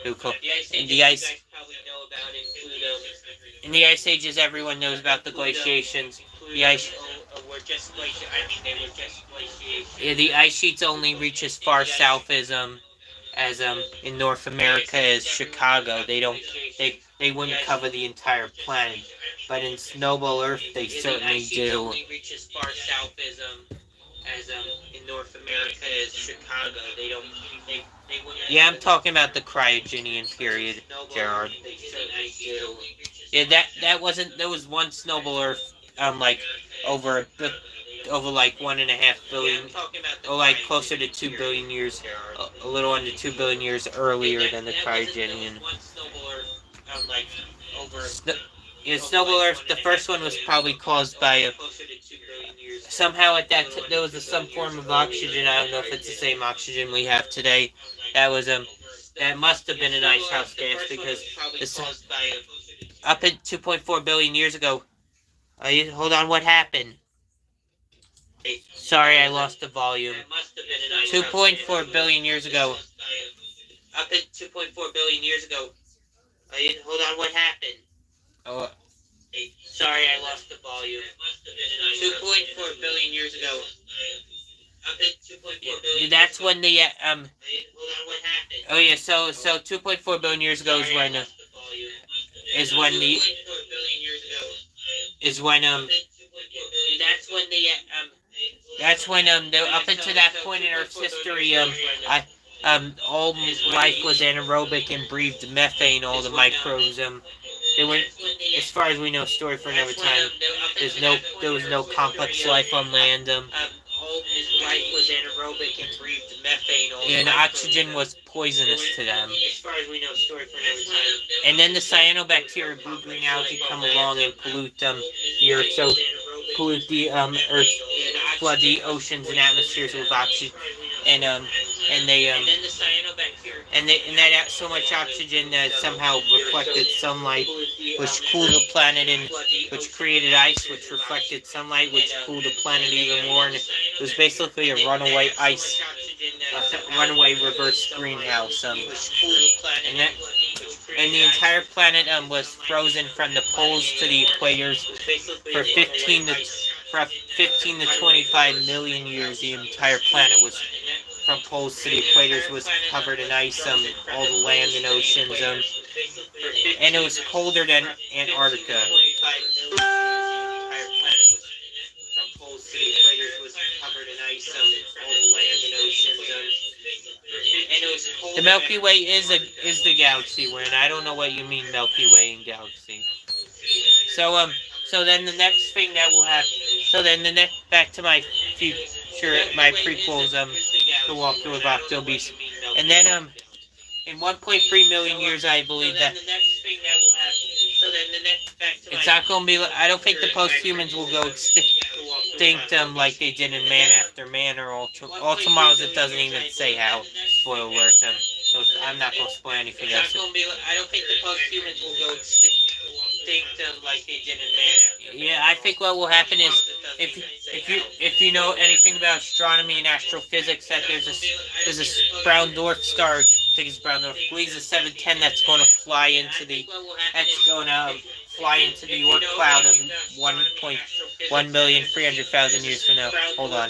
Who call in the ice in the ice ages, everyone knows about the glaciations. The ice. Yeah, the ice sheets only reach as far south as in North America as Chicago. They wouldn't cover the entire planet, but in Snowball Earth they certainly do. As in North America as Chicago. They wouldn't. Yeah, I'm talking about the cryogenian period, Gerard. Yeah, that wasn't. There was one Snowball Earth like over over like 1.5 billion, or like closer to 2 billion years, a little under 2 billion years earlier than the cryogenian. Yeah, Snowball Earth. The first one was probably caused by somehow at that there was some form of oxygen. I don't know if it's the same oxygen we have today. That was that must have been an ice house gas because this up at 2.4 billion years ago. Hold on, what happened? Sorry, I lost the volume. 2.4 billion years ago. Up at 2.4 billion years ago. Hold on, what happened? Oh, sorry, I lost the volume. 2.4 billion years ago. Up at 2.4 billion. That's when the Hold on, what happened? Oh yeah, so 2.4 billion years ago is when is when the is when that's when the that's when up until that point in Earth's history all life was anaerobic and breathed methane. All the microbes they were, as far as we know, story for another time. There was no complex life on land. All life was anaerobic and breathed methane. And oxygen was poisonous to them. As far as we know, story for another time. And then the cyanobacteria, blue-green algae come along and pollute the Earth. So pollute the Earth, flood the oceans and atmospheres with oxygen, and they and that had so much oxygen that somehow reflected sunlight, which cooled the planet, and which created ice, which reflected sunlight, which cooled the planet even more. And it was basically a runaway ice, a runaway reverse greenhouse. And that. And the entire planet was frozen from the poles to the equators for 15 to 25 million years. The entire planet was from poles to the equators was covered in ice. All the land and oceans. And it was colder than Antarctica. The Milky Way is the galaxy we're in. I don't know what you mean Milky Way and galaxy. So then the next thing that will happen. So then back to my future, my prequels to walk through with Octobeast, and then in 1.3 million years, I believe that. It's not going to be. I don't think the post-humans will go extinct like they did in Man After Man or Ultima's. It doesn't even say how. Spoiler alert. I'm not going to spoil anything else. I don't think the post-humans will go extinct like they did in Man. Yeah, I think what will happen is if you know anything about astronomy and astrophysics, that there's a brown dwarf star. I think it's brown dwarf Gliese 710 that's going to fly into the Oort cloud of 1,300,000 years from now. Hold on.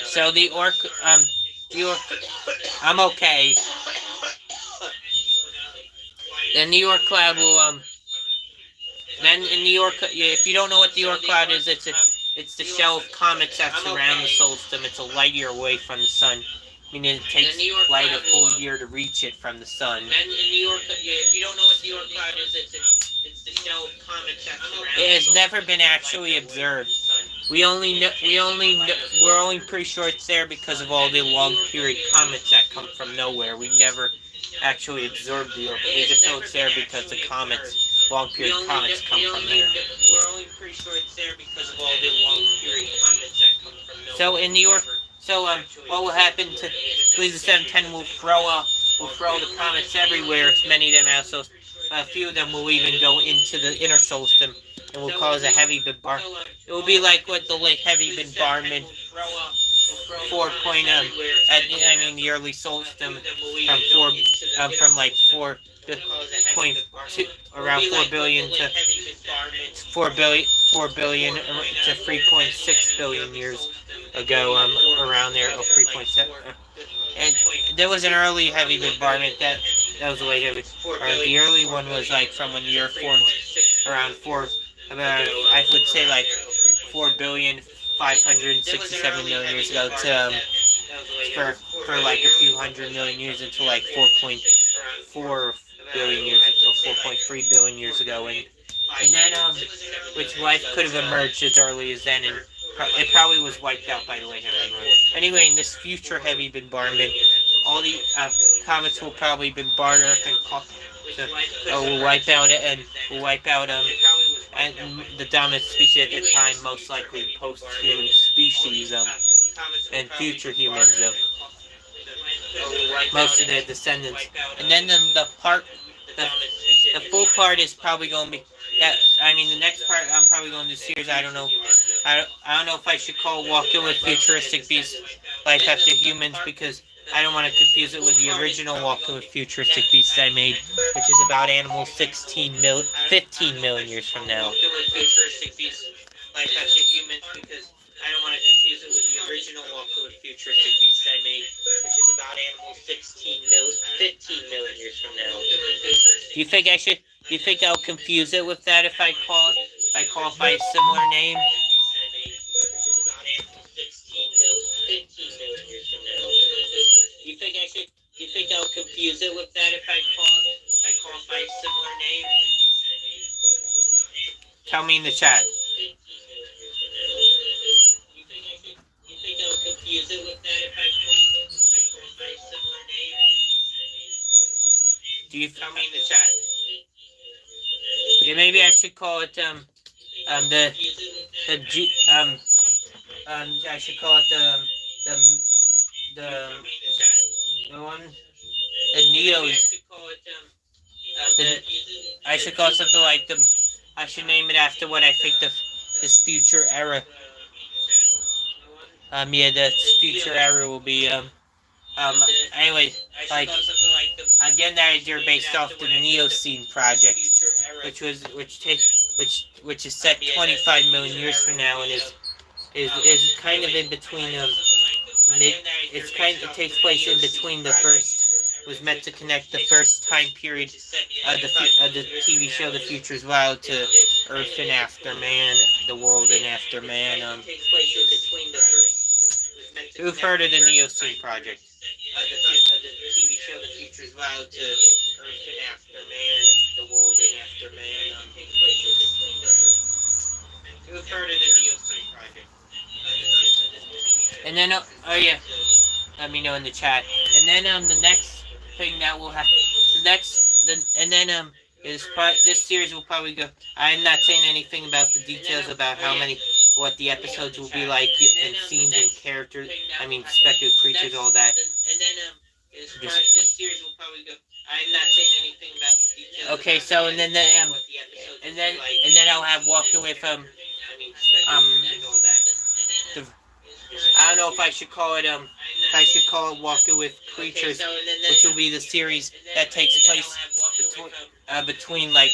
So the Oort, I'm okay. Then the Oort cloud will then in the Oort, if you don't know what the Oort cloud is, it's the shell of comets that surround the solar system. It's a light year away from the sun. Meaning it takes light a full year to reach it from the sun. Then in the Oort, if you don't know what the Oort cloud is, it's the shell of comets that surround. It has never been actually observed. we're only pretty sure it's there because of all the long period comets that come from nowhere. We never actually observed the Earth. We just know it's there because the comets, long period comets, come from there. We're only pretty sure it's there because of all the long period comets that come from nowhere. So in New York, what will happen to Lisa 710 will throw the comets everywhere. Many of them out, so a few of them will even go into the inner solar system and will cause a heavy bombardment. It will be like what the heavy bombardment 4 the early solar system from like 4.2 around 4 billion to 4 billion to 3.6 billion years ago, around there, or 3.7. And there was an early heavy bombardment that was the way heavy. The early one was like from when the Earth formed around I would say like 4,567,000,000 years ago to for like a few hundred million years until like 4.4 billion years or 4.3 billion years ago, and then which life could have emerged as early as then, and it probably was wiped out by the way heavy bombardment. Anyway, in this future heavy bombardment, all the comets will probably bombard Earth and will wipe out it and will wipe out and the dominant species at the time, most likely post-human species, and future humans, most of their descendants. And then the, the full part is probably going to be that. I mean, the next part I'm probably going to do series. I don't know. I don't know if I should call Walking with Futuristic Beasts Life After Humans, because I don't want to confuse it with the original Walking with Futuristic Beasts I made, which is about animals 15 million years from now. Walking with Futuristic Beasts Life After Humans, because I don't want to confuse it with the original Walking with Futuristic Beasts I made, which is about animals 15 million years from now. Do you think I should? Do you think I'll confuse it with that if I call it by a similar name? Do you think I should? Do you think I'll confuse it with that if I call it by a similar name? Tell me in the chat. You think I'll confuse it with that if I call it by a similar name? Do you tell me in the chat? Yeah, maybe I should call it I should call it the one the Neos. I should call it something like I should name it after what I think this future era. The future era will be anyway, like again, that idea based off the Neocene project, which is set 25 million years from now, and is kind of in between it takes place in between the first. Was meant to connect the first time period of the TV show The Future's Wild to Earth and After Man, the world and After Man. Who've heard of the Neocene project? The TV show The Future's Wild to Earth and After Man, the world and After Man. Who've heard of the Neocene project? And then, oh yeah, let me know in the chat. And then the next thing that will happen, this series will probably go. I'm not saying anything about the details about what the episodes will be like, and scenes and characters. I mean, speculative creatures, all that. And then this series will probably go. I'm not saying anything about the details. Okay, so and then I'll have Walking with I don't know if I should call it Walking with Creatures, which will be the series that takes place between like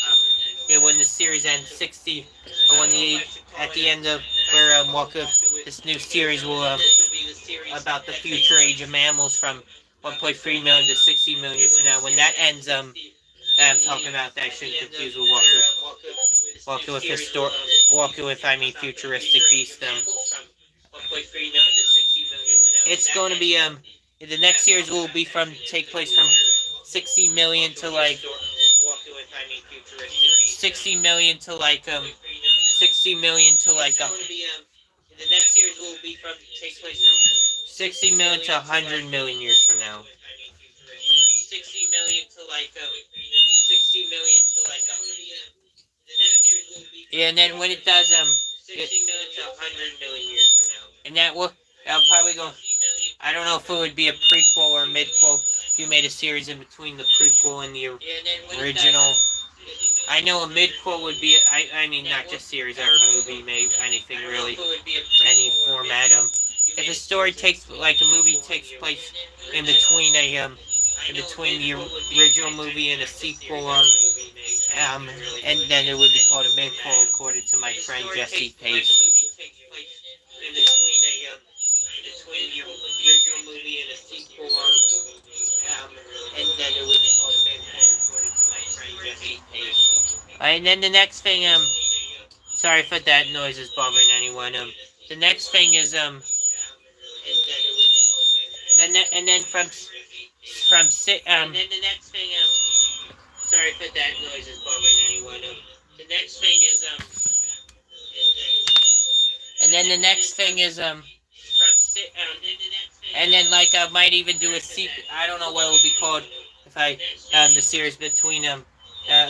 when the series ends 60, or at the end of where Walking with this new series will about the future age of mammals from 1.3 million to 60 million years from now. When that ends, I'm talking about that. I shouldn't confuse with Walking with Futuristic Beast. It's going to be the next series will be take place from 60 million to like 60 million to like The next series will be from take place from 60 million to 100 million years from now. 60 million to like 60 million to like the next series will be. Yeah, and then when it does 60 million to 100 million years from now. And that will I'm probably going. I don't know if it would be a prequel or a midquel. You made a series in between the prequel and the original. I know a midquel would be. I mean not just series or a movie, maybe anything really, any format. If a story takes like a movie takes place in between the original movie and a sequel, and then it would be called a midquel according to my friend Jesse Pace. In between the original movie and a sequel, and then it would be called a midquel according to my friend Jesse Pace. And then the next thing, sorry if that noise is bothering anyone. The next thing is and then from and then the next thing, sorry if that noise is bothering anyone. The next thing is and then the next thing is and then like I might even do a sequel. I don't know what it would be called if I the series between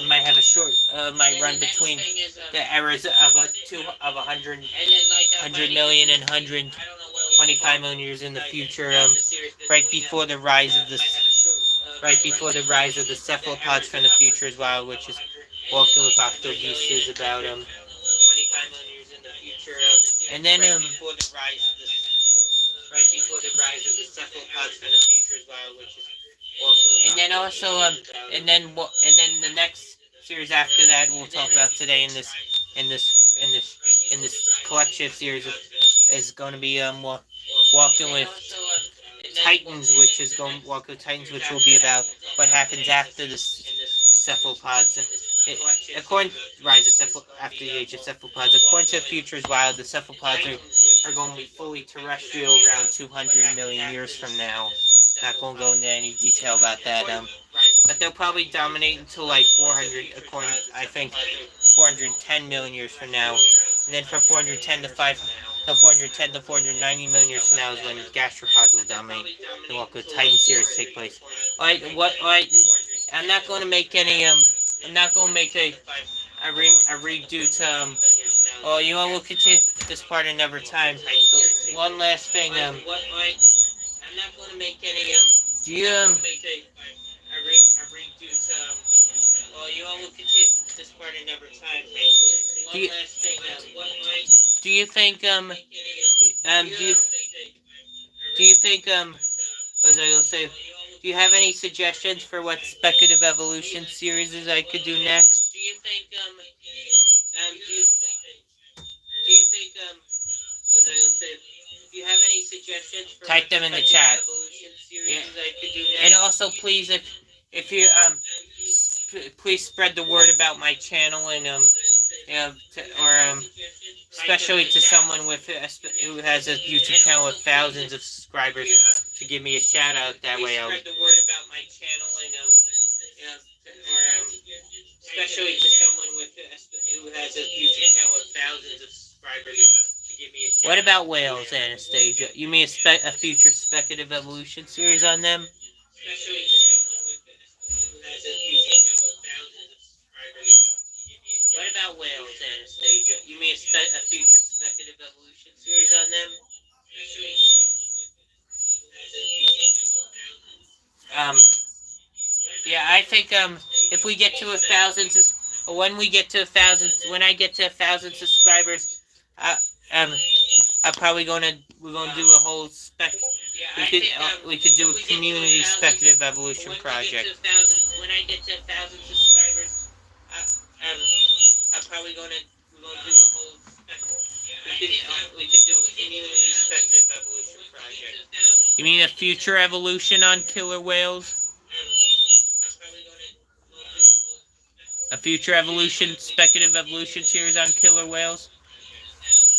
might have a short might run between the eras of 100 million and 125 million years in the future, right before the rise of the cephalopods from the future as well, which is Walking with Octobeast is about 25 million years in the future, and then right before the rise of the cephalopods from the future as well, which is and then also and then the next series after that we'll talk about today in this collection of series is going to be Walking with Titans, which is going Walking with Titans, which will be about what happens after the cephalopods. According to rise of after the age of cephalopods, according to the future as wild, the cephalopods are going to be fully terrestrial around 200 million years from now. Not going to go into any detail about that. But they'll probably dominate until like 400, according I think 410 million years from now, and then from 410 to 490 million years from now is when gastropods will dominate. The Walk with Titan series take place. Alright, I'm not going to make any I'm not going to make a redo to oh, you know, we'll continue this part another time. So one last thing I'm not going to make any do you make a redo to well, you all will continue this part another time. So one last thing do you think do you think what was I going to say? Do you have any suggestions for what speculative evolution series I could do next? Do you think do you think what was I going to say? Do you have any suggestions for type them in the chat? Yeah. I could do next? And also please if you please spread the word about my channel and especially to someone with who has a YouTube channel with thousands of subscribers to give me a shout out. That way I'll spread the word about my channel and especially to someone with who has a YouTube channel with thousands of subscribers to give me a shout out. What about whales, Anastasia? You mean a future speculative evolution series on them? Especially to someone with who has a YouTube channel with thousands of subscribers. What about whales, Anastasia? You mean a future speculative evolution series on them? Yeah, I think if we get to 1,000, when I get to 1,000 subscribers, I'm probably we're gonna do a whole we could do a community speculative evolution project. When I get to 1,000 subscribers, I'm probably we're gonna do a whole we could do a community speculative evolution project. You mean a future evolution on killer whales? A future evolution, speculative evolution series on killer whales?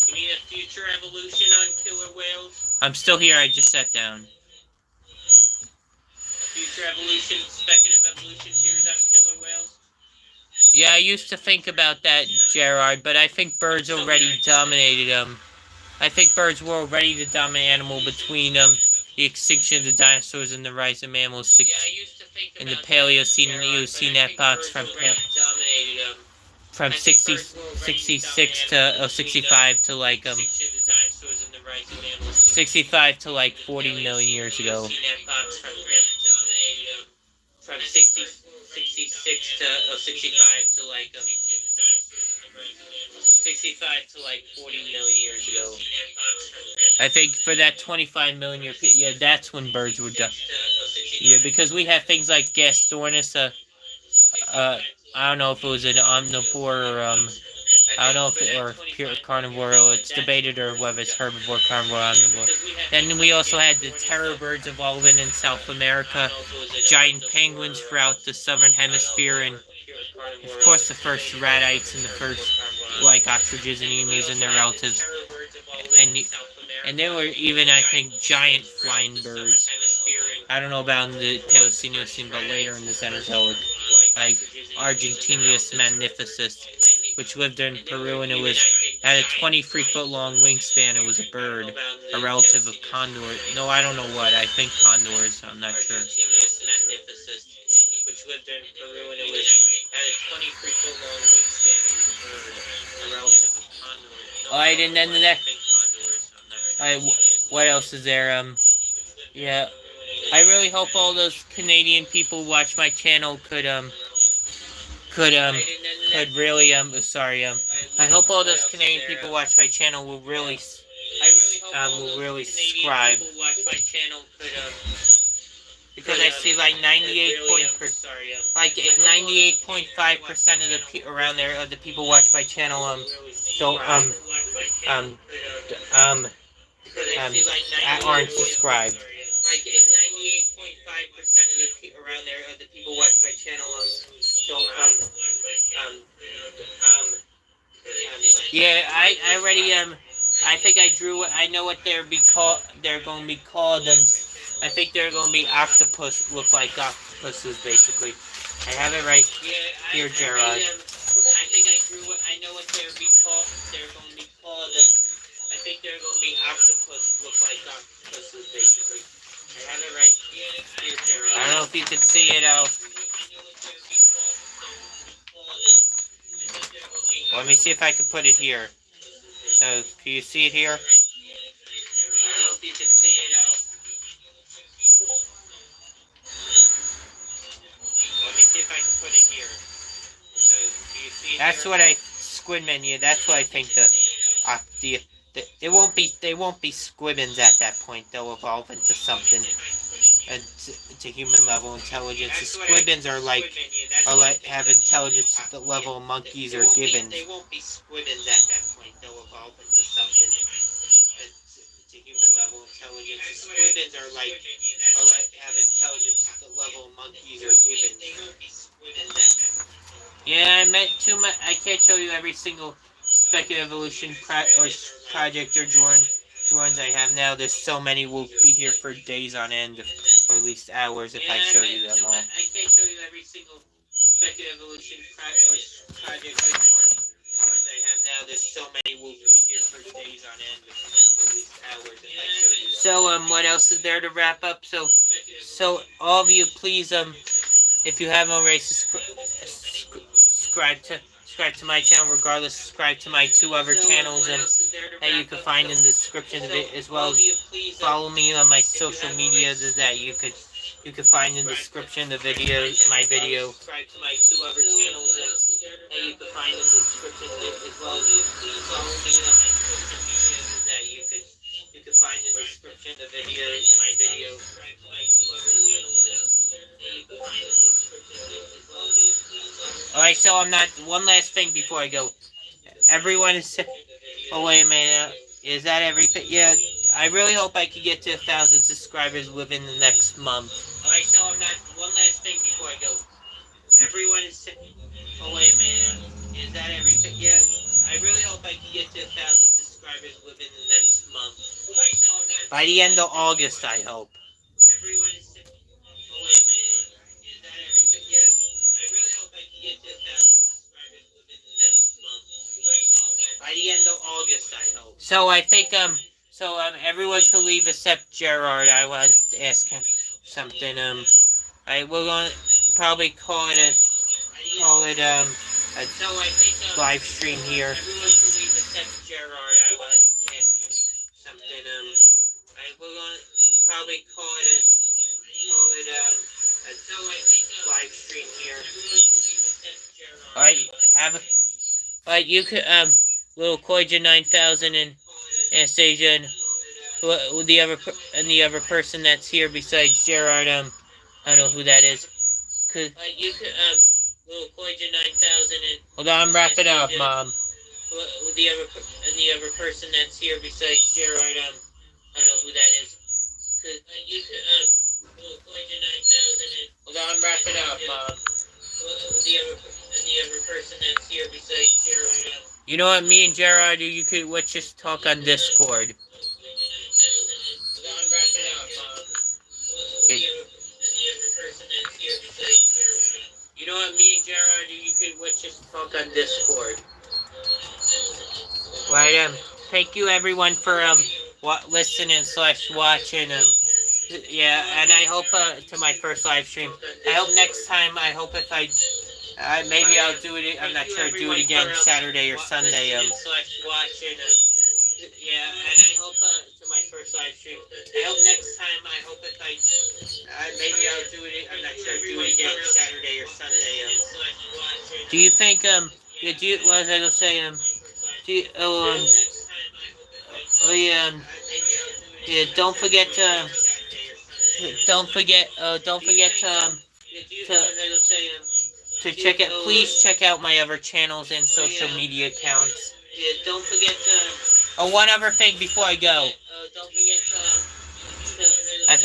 You mean a future evolution on killer whales? I'm still here, I just sat down. A future evolution, speculative evolution series on killer whales? Yeah, I used to think about that, Gerard, but I think birds already dominated them. I think birds were already the dominant animal between the extinction of the dinosaurs and the rise of mammals. In the Paleocene epochs from 66 to 65 to like 65 to like 40 million years ago. From 66 to 65 to like 65 to like 40 million years ago. I think for that 25 million year period, yeah, that's when birds were done. Yeah, because we have things like Gastornis, I don't know if it was an omnivore or I don't know if it or pure carnivore. It's debated or whether it's herbivore, carnivore, omnivore. Then we also had the terror birds evolving in South America, giant penguins throughout the southern hemisphere, and of course the first radites and the first like ostriches and emus and their relatives. And there were even, I think, giant flying birds. I don't know about in the Paleocene, but later in the Cenozoic, like Argentinius magnificus, which lived in Peru, and it had a 23-foot-long wingspan. It was a bird, a relative of condor. No, I don't know what. I think condors. I'm not sure. Which lived in Peru, and it had a 23-foot-long wingspan. It was a bird, a relative of condor. Alright, and then the next. What else is there? Yeah. I really hope all those Canadian people who watch my channel could really I hope all those Canadian people who watch my channel will really subscribe. Because I see like 98.5% of the around there of the people who watch my channel aren't subscribed. Like 98.5% of the around there of the people who watch my channel yeah, I already I think I know what they're going to be called. I think they're going to be octopus, look like octopuses basically. I have it right here, Gerard. I think I know what they're going to be called. I think they're going to be octopus, look like octopuses basically. I have it right here, Gerard. I don't know if you can see it out. Let me see if I can put it here. Can you see it here? I don't know if you can see it out. Let me see if I can put it here. Can you see it? That's what Squid Menu. That's what I think they won't be squibbins at that point. They'll evolve into something, to human level intelligence. The squibbins have intelligence at the level of monkeys or gibbons. They won't be squibbins at that point. They'll evolve into something, to human level intelligence. The squibbins have intelligence at the level of monkeys or gibbons. They won't be squibbins at that point. Yeah, I meant too much. I can't show you every single speculative evolution project or drawings I have now. There's so many, we'll be here for days on end, or at least hours if I show you them all. I can't show you every single speculative evolution project or drawings I have now. There's so many, we'll be here for days on end, or at least hours if I show you them. So what else is there to wrap up? So all of you, please if you haven't already subscribe to my channel. Regardless, subscribe to my two other channels that you can find in the description of it, as well as follow me on my social media that you could find in the description of the video, my video. Subscribe to my two other channels that you can find in the description of it, as well as follow me on my social media that you could find in the description of the video, my video. Subscribe to my two other channels that you can find in the description of it, as well as Alright, so one last thing before I go. Everyone is... Oh, wait a minute. Is that everything? Yeah, I really hope I can get to 1,000 subscribers within the next month. Alright, so one last thing before I go. Everyone is... Oh, wait a minute. Is that everything? Yeah, I really hope I can get to 1,000 subscribers within the next month. Alright, so by the end of August, I hope. Everyone is... Oh, wait a minute. Is that everything? Yeah. I really hope I can get to 1,000 subscribers within the next month. By the end of August, I hope. So I think everyone can leave except Gerard. I want to ask him something. We're gonna probably call it a live stream here. Everyone can leave except Gerard. I want to ask him something. We're gonna probably call it a live stream here. Alright, alright, you could, little Koija 9000 and Anastasia and the other person that's here besides Gerard, I don't know who that is. You could, little Koija 9000 and... Hold on, wrap it up, Mom. The other person that's here besides Gerard, I don't know who that is. You could, little Koija 9000 and... Hold on, wrap it up, Mom. The other person that's here besides Gerard. You know what, me and Gerard, let's just talk on Discord. You know what, me and Gerard, let's just talk on Discord. Right, thank you everyone for, listening / watching, yeah, and I hope, to my first live stream. I hope next time, maybe I'll do it, I'm not sure, do it again Saturday or Sunday, / watching, yeah, and I hope, to my first live stream. I hope next time, maybe I'll do it, I'm not sure, do it again Saturday or Sunday, Do you think, what was I gonna say, don't forget to check out, please check out my other channels and social media accounts. Don't forget to... Oh, one other thing before I go. Don't forget to... I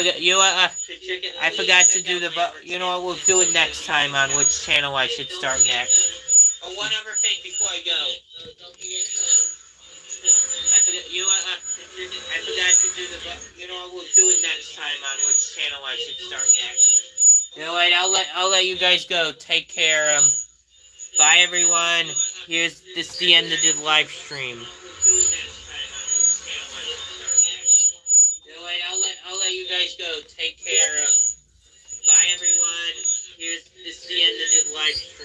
forgot to do the... You know what, we'll do it next time on which channel I should start next. Oh, one other thing before I go. Don't forget to... I forgot to do the... You know what, we'll do it next time on which channel I should start next. You know what, I'll let you guys go. Take care. Bye, everyone. This is the end of the live stream. You know what, I'll let you guys go. Take care. Bye, everyone. This is the end of the live stream.